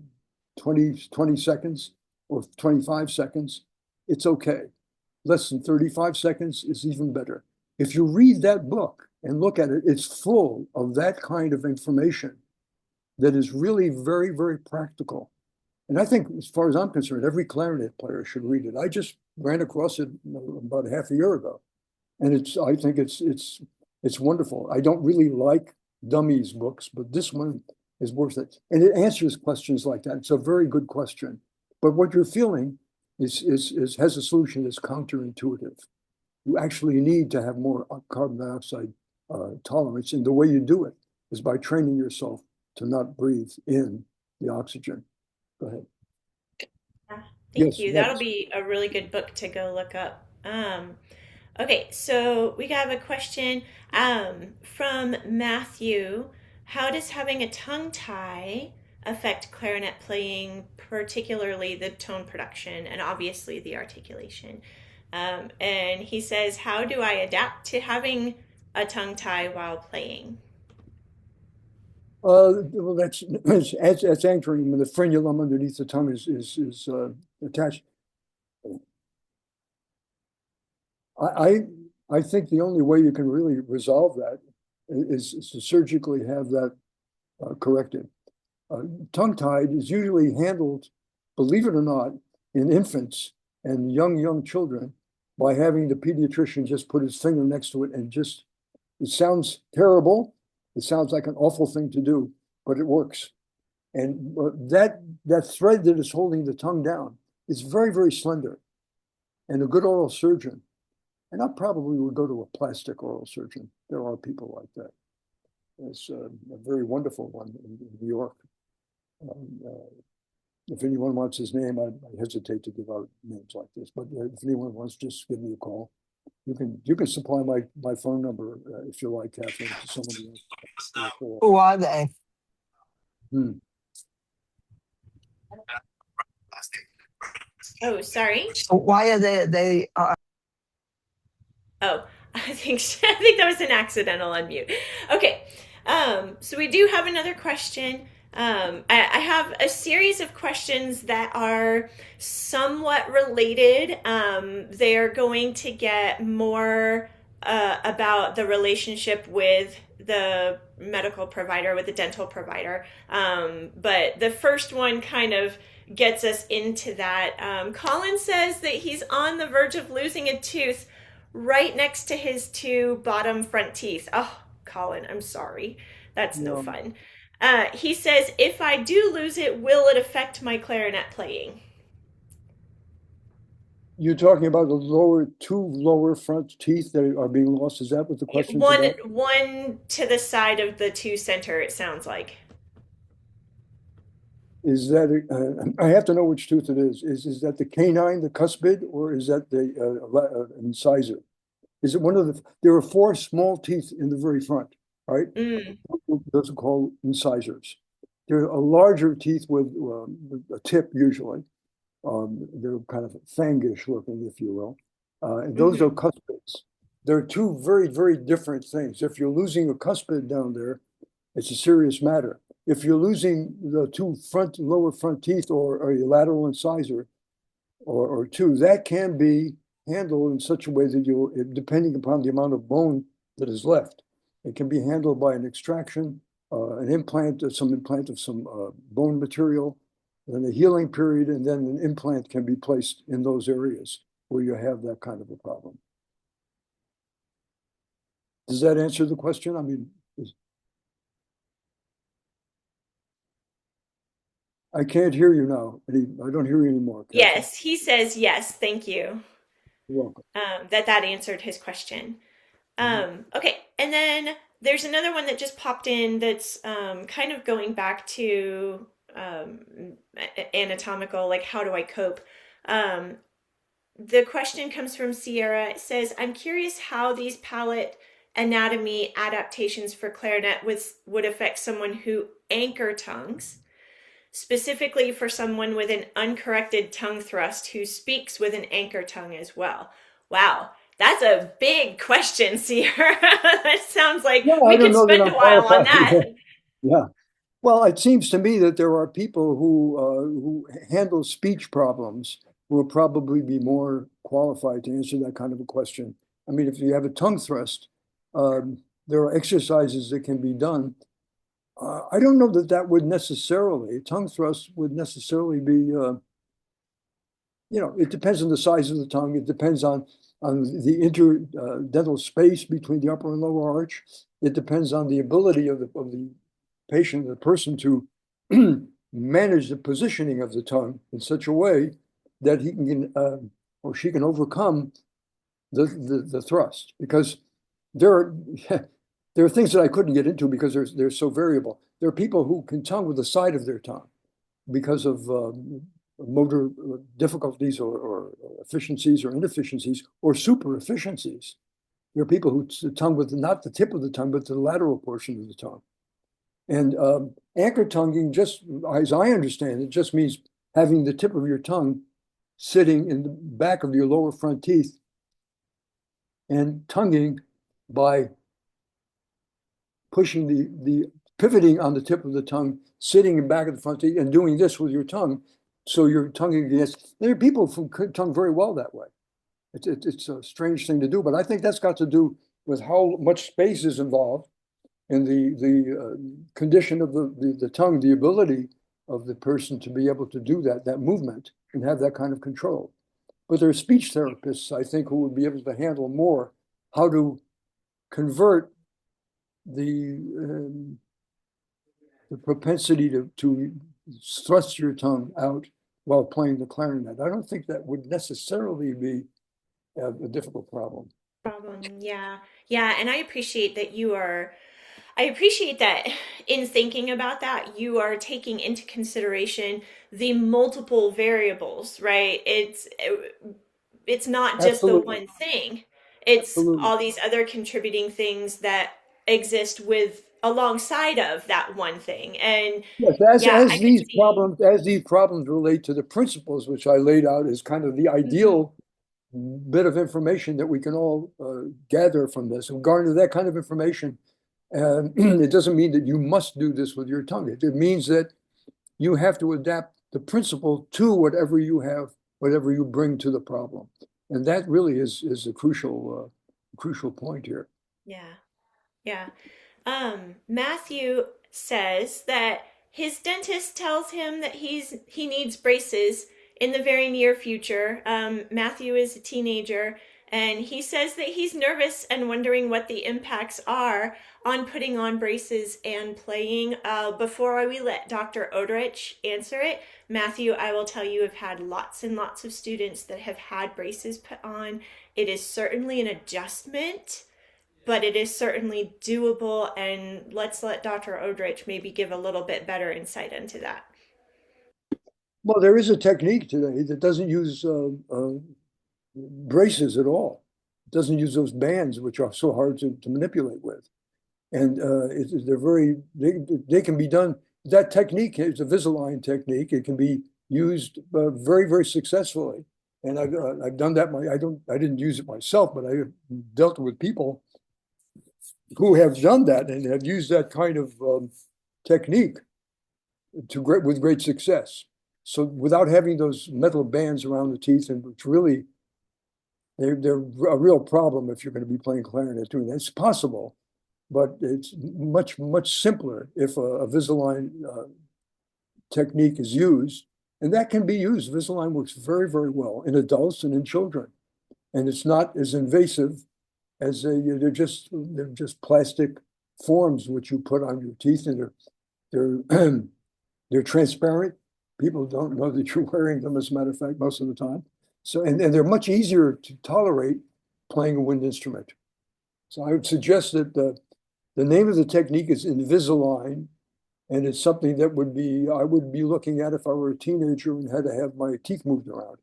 20 seconds or 25 seconds, it's okay. Less than 35 seconds is even better. If you read that book and look at it, it's full of that kind of information that is really very, very practical. And I think, as far as I'm concerned, every clarinet player should read it. I just ran across it about half a year ago, and I think it's wonderful. I don't really like dummies books, but this one is worth it, and it answers questions like that. It's a very good question, but what you're feeling has a solution that's counterintuitive. You actually need to have more carbon dioxide tolerance, and the way you do it is by training yourself to not breathe in the oxygen. Go ahead. Thank you. That'll be a really good book to go look up. Okay, so we have a question from Matthew. How does having a tongue tie affect clarinet playing, particularly the tone production and obviously the articulation? And he says, how do I adapt to having a tongue tie while playing? Well, that's anchoring when the frenulum underneath the tongue is attached. I think the only way you can really resolve that is to surgically have that corrected. Tongue-tied is usually handled, believe it or not, in infants and young children by having the pediatrician just put his finger next to it and just, it sounds terrible. It sounds like an awful thing to do, but it works. And that thread that is holding the tongue down is very, very slender. And a good oral surgeon, and I probably would go to a plastic oral surgeon. There are people like that. There's a very wonderful one in New York. If anyone wants his name, I hesitate to give out names like this, but if anyone wants, just give me a call. You can supply my phone number if you like, Catherine, to somebody else. Who are they? Oh, sorry. Why are they Oh, I think that was an accidental unmute. Okay, so we do have another question. I have a series of questions that are somewhat related. They're going to get more about the relationship with the medical provider, with the dental provider. But the first one kind of gets us into that. Colin says that he's on the verge of losing a tooth right next to his two bottom front teeth. Oh, Colin, I'm sorry. That's no fun. He says, if I do lose it, will it affect my clarinet playing? You're talking about the two lower front teeth that are being lost. Is that what the question is about? One to the side of the two center, it sounds like. Is that, I have to know which tooth it is. Is that the canine, the cuspid, or is that the incisor? Is it one of there are four small teeth in the very front, right? Those are called incisors. There are larger teeth with a tip usually. They're kind of fangish looking, if you will. And those are cuspids. They're two very, very different things. If you're losing a cuspid down there, it's a serious matter. If you're losing the two lower front teeth or a lateral incisor or two, that can be handled in such a way that depending upon the amount of bone that is left, it can be handled by an extraction, an implant, some implant of some bone material, then a healing period, and then an implant can be placed in those areas where you have that kind of a problem. Does that answer the question? I mean, I can't hear you now. I don't hear you anymore, Kathy. Yes, he says yes. Thank you. You're welcome. That answered his question. Okay, and then there's another one that just popped in that's kind of going back to anatomical, like how do I cope? Um, the question comes from Sierra. It says, I'm curious how these palate anatomy adaptations for clarinet would affect someone who anchor tongues, specifically for someone with an uncorrected tongue thrust who speaks with an anchor tongue as well. Wow, that's a big question, Sierra. It sounds like Yeah, I we don't could know that spend a I'm while on qualified. that. Yeah. Well, it seems to me that there are people who handle speech problems who will probably be more qualified to answer that kind of a question. I mean, if you have a tongue thrust, there are exercises that can be done. I don't know that that would necessarily, tongue thrust would necessarily be, it depends on the size of the tongue. It depends on the interdental space between the upper and lower arch. It depends on the ability of the patient, the person to manage the positioning of the tongue in such a way that he can or she can overcome the thrust. Because there are there are things that I couldn't get into because they're so variable. There are people who can tongue with the side of their tongue because of motor difficulties or efficiencies or inefficiencies or super efficiencies. There are people who tongue with not the tip of the tongue, but the lateral portion of the tongue. And anchor tonguing, just as I understand it, just means having the tip of your tongue sitting in the back of your lower front teeth and tonguing by pushing the pivoting on the tip of the tongue, sitting in back of the front teeth and doing this with your tongue. So you're tonguing against, there are people who could tongue very well that way. It's a strange thing to do, but I think that's got to do with how much space is involved and the condition of the tongue, the ability of the person to be able to do that movement and have that kind of control. But there are speech therapists, I think, who would be able to handle more how to convert the propensity to thrust your tongue out while playing the clarinet. I don't think that would necessarily be a difficult problem. Yeah. Yeah, and I appreciate that in thinking about that, you are taking into consideration the multiple variables, right? It's not just the Absolutely. one thing. It's Absolutely. all these other contributing things that exist with alongside of that one thing. And Yes, yeah, I could see. as these problems relate to the principles which I laid out as kind of the Mhm. ideal bit of information that we can all gather from this and garner that kind of information. And it doesn't mean that you must do this with your tongue. It means that you have to adapt the principle to whatever you have, whatever you bring to the problem. And that really is a crucial point here. Yeah. Yeah. Matthew says that his dentist tells him that he needs braces in the very near future. Matthew is a teenager, and he says that he's nervous and wondering what the impacts are on putting on braces and playing. Before we let Dr. Odrich answer it, Matthew, I will tell you, I've had lots and lots of students that have had braces put on. It is certainly an adjustment, but it is certainly doable. And let's let Dr. Odrich maybe give a little bit better insight into that. Well, there is a technique today that doesn't use braces at all. It doesn't use those bands, which are so hard to manipulate with. And they can be done. That technique is a Visalign technique. It can be used very, very successfully. And I've done that. I didn't use it myself, but I have dealt with people who have done that and have used that kind of technique with great success. So without having those metal bands around the teeth, and which really they're a real problem if you're going to be playing clarinet doing that. It's possible, but it's much simpler if a Visalign technique is used, and that can be used. Visalign works very well in adults and in children, and it's not as invasive as they're just plastic forms which you put on your teeth, and they're they're transparent. People don't know that you're wearing them, as a matter of fact, most of the time. So, and they're much easier to tolerate playing a wind instrument. So I would suggest that the name of the technique is Invisalign, and it's something that I would be looking at if I were a teenager and had to have my teeth moved around.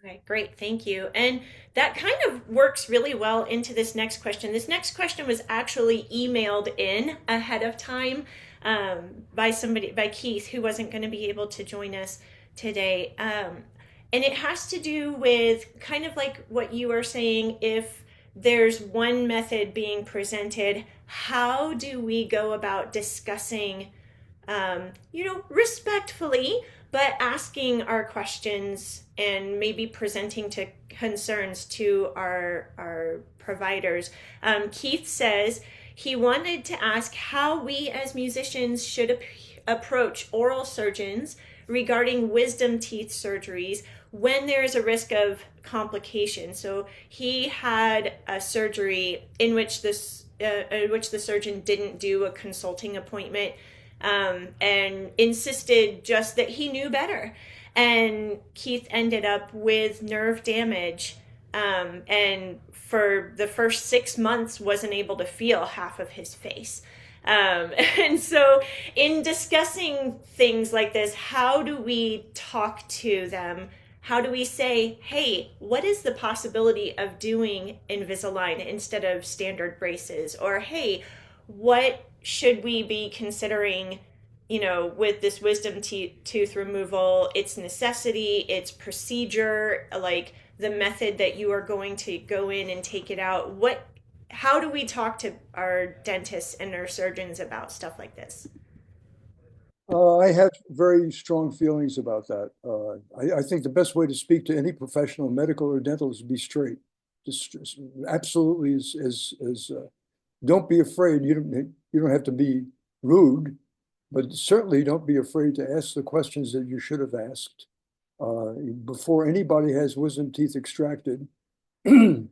Okay, great, thank you. And that kind of works really well into this next question. This next question was actually emailed in ahead of time by Keith, who wasn't going to be able to join us today. And it has to do with kind of like what you were saying. If there's one method being presented, how do we go about discussing, respectfully, but asking our questions and maybe presenting to concerns to our providers? Keith says he wanted to ask how we as musicians should approach oral surgeons regarding wisdom teeth surgeries when there is a risk of complication. So he had a surgery in which the surgeon didn't do a consulting appointment, and insisted just that he knew better. And Keith ended up with nerve damage, and for the first 6 months wasn't able to feel half of his face. And so in discussing things like this, how do we talk to them? How do we say, hey, what is the possibility of doing Invisalign instead of standard braces? Or, hey, what should we be considering, with this wisdom tooth removal, its necessity, its procedure, like the method that you are going to go in and take it out? How do we talk to our dentists and our surgeons about stuff like this? I have very strong feelings about that. I think the best way to speak to any professional, medical or dental, is to be straight. Just absolutely don't be afraid. You don't have to be rude, but certainly don't be afraid to ask the questions that you should have asked before anybody has wisdom teeth extracted. I'm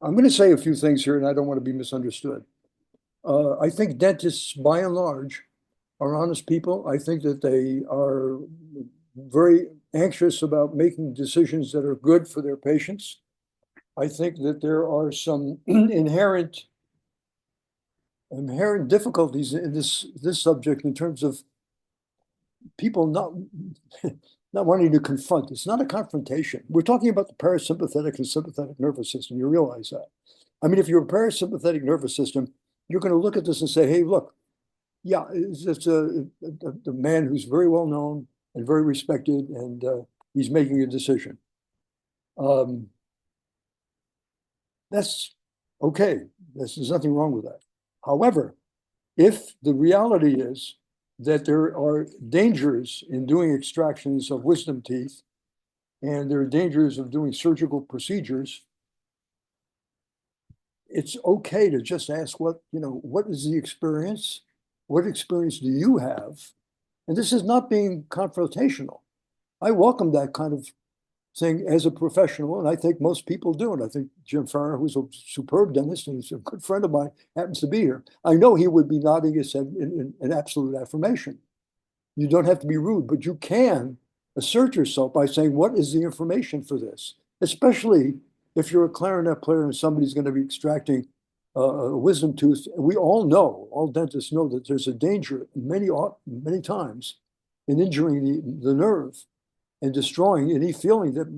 going to say a few things here, and I don't want to be misunderstood. I think dentists, by and large, are honest people. I think that they are very anxious about making decisions that are good for their patients. I think that there are some inherent difficulties in this subject in terms of people not wanting to confront. It's not a confrontation. We're talking about the parasympathetic and sympathetic nervous system. You realize that. I mean, if you're a parasympathetic nervous system, you're going to look at this and say, hey, look, yeah, it's a man who's very well known and very respected, and he's making a decision. That's okay. There's nothing wrong with that. However, if the reality is that there are dangers in doing extractions of wisdom teeth, and there are dangers of doing surgical procedures, it's okay to just ask what is the experience? What experience do you have? And this is not being confrontational. I welcome that kind of thing as a professional, and I think most people do. And I think Jim Farrar, who's a superb dentist and he's a good friend of mine, happens to be here. I know he would be nodding his head in absolute affirmation. You don't have to be rude, but you can assert yourself by saying, what is the information for this? Especially if you're a clarinet player and somebody's going to be extracting a wisdom tooth. We all know, all dentists know, that there's a danger many times in injuring the nerve and destroying any feeling that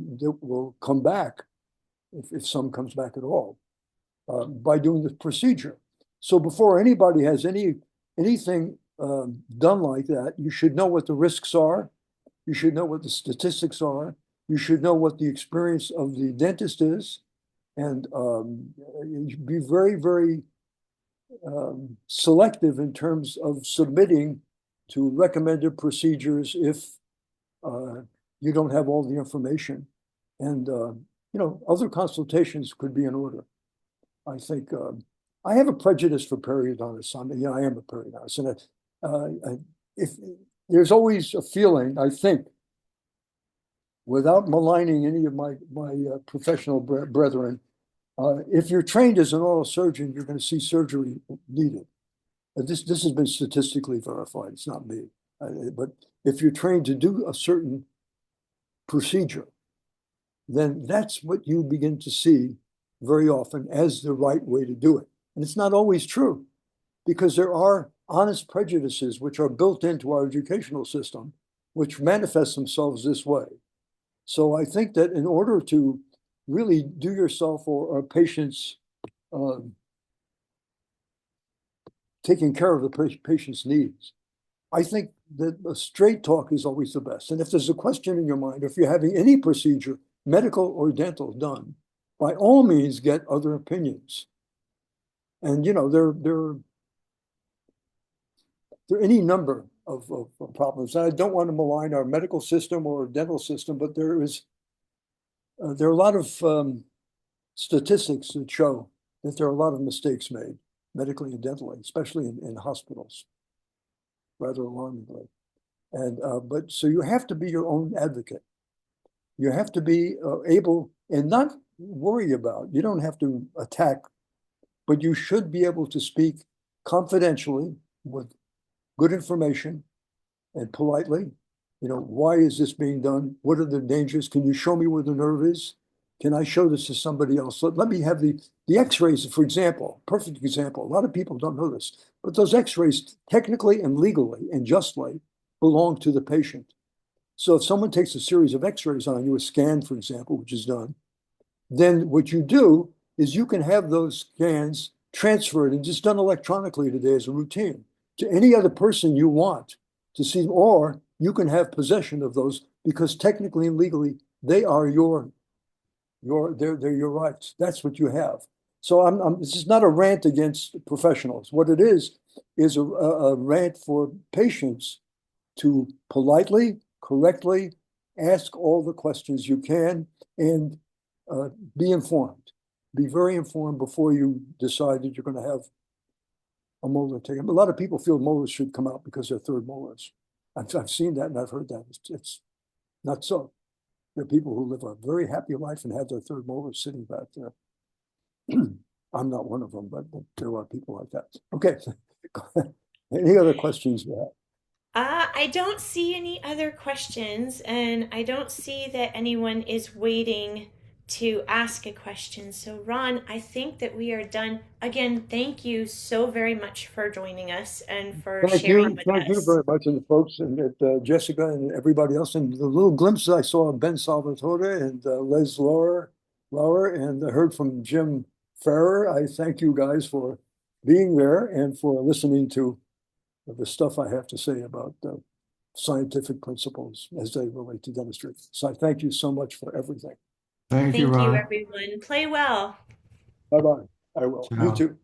will come back, if some comes back at all, by doing the procedure. So before anybody has anything done like that, you should know what the risks are. You should know what the statistics are. You should know what the experience of the dentist is, and be very, very selective in terms of submitting to recommended procedures if you don't have all the information. And other consultations could be in order. I think I have a prejudice for periodontists. I am a periodontist, and if there's always a feeling, I think, without maligning any of my professional brethren, if you're trained as an oral surgeon, you're going to see surgery needed. This has been statistically verified. It's not me. But if you're trained to do a certain procedure, then that's what you begin to see very often as the right way to do it. And it's not always true, because there are honest prejudices which are built into our educational system, which manifest themselves this way. So I think that in order to really do yourself or patients taking care of the patient's needs, I think that a straight talk is always the best. And if there's a question in your mind, if you're having any procedure, medical or dental, done, by all means get other opinions. And there are any number of problems. I don't want to malign our medical system or dental system, but there are a lot of statistics that show that there are a lot of mistakes made medically and dentally, especially in hospitals, rather alarmingly. And but so you have to be your own advocate. You have to be able and not worry about. You don't have to attack, but you should be able to speak confidentially with good information and politely. Why is this being done? What are the dangers? Can you show me where the nerve is? Can I show this to somebody else? Let me have the x-rays, for example, perfect example. A lot of people don't know this, but those x-rays technically and legally and justly belong to the patient. So if someone takes a series of x-rays on you, a scan, for example, which is done, then what you do is you can have those scans transferred and just done electronically today as a routine to any other person you want to see, or you can have possession of those because technically and legally they are they're your rights. That's what you have. So this is not a rant against professionals. What it is a rant for patients to politely, correctly ask all the questions you can and be informed. Be very informed before you decide that you're going to have a molar taken. A lot of people feel molars should come out because they're third molars. I've seen that and I've heard that. It's not so. There are people who live a very happy life and have their third molars sitting back there. I'm not one of them, but there are people like that. Okay. Any other questions you have? I don't see any other questions, and I don't see that anyone is waiting to ask a question. So, Ron, I think that we are done. Again, thank you so very much for joining us and for sharing with Thank you us. very much, and the folks, and Jessica and everybody else, and the little glimpses I saw of Ben Salvatore and Les Lauer, and I heard from Jim Farrer. I thank you guys for being there and for listening to the stuff I have to say about scientific principles as they relate to dentistry. So I thank you so much for everything. Thank you, Thank you, Ron. everyone. Play well. Bye-bye. I will. You Ciao. too.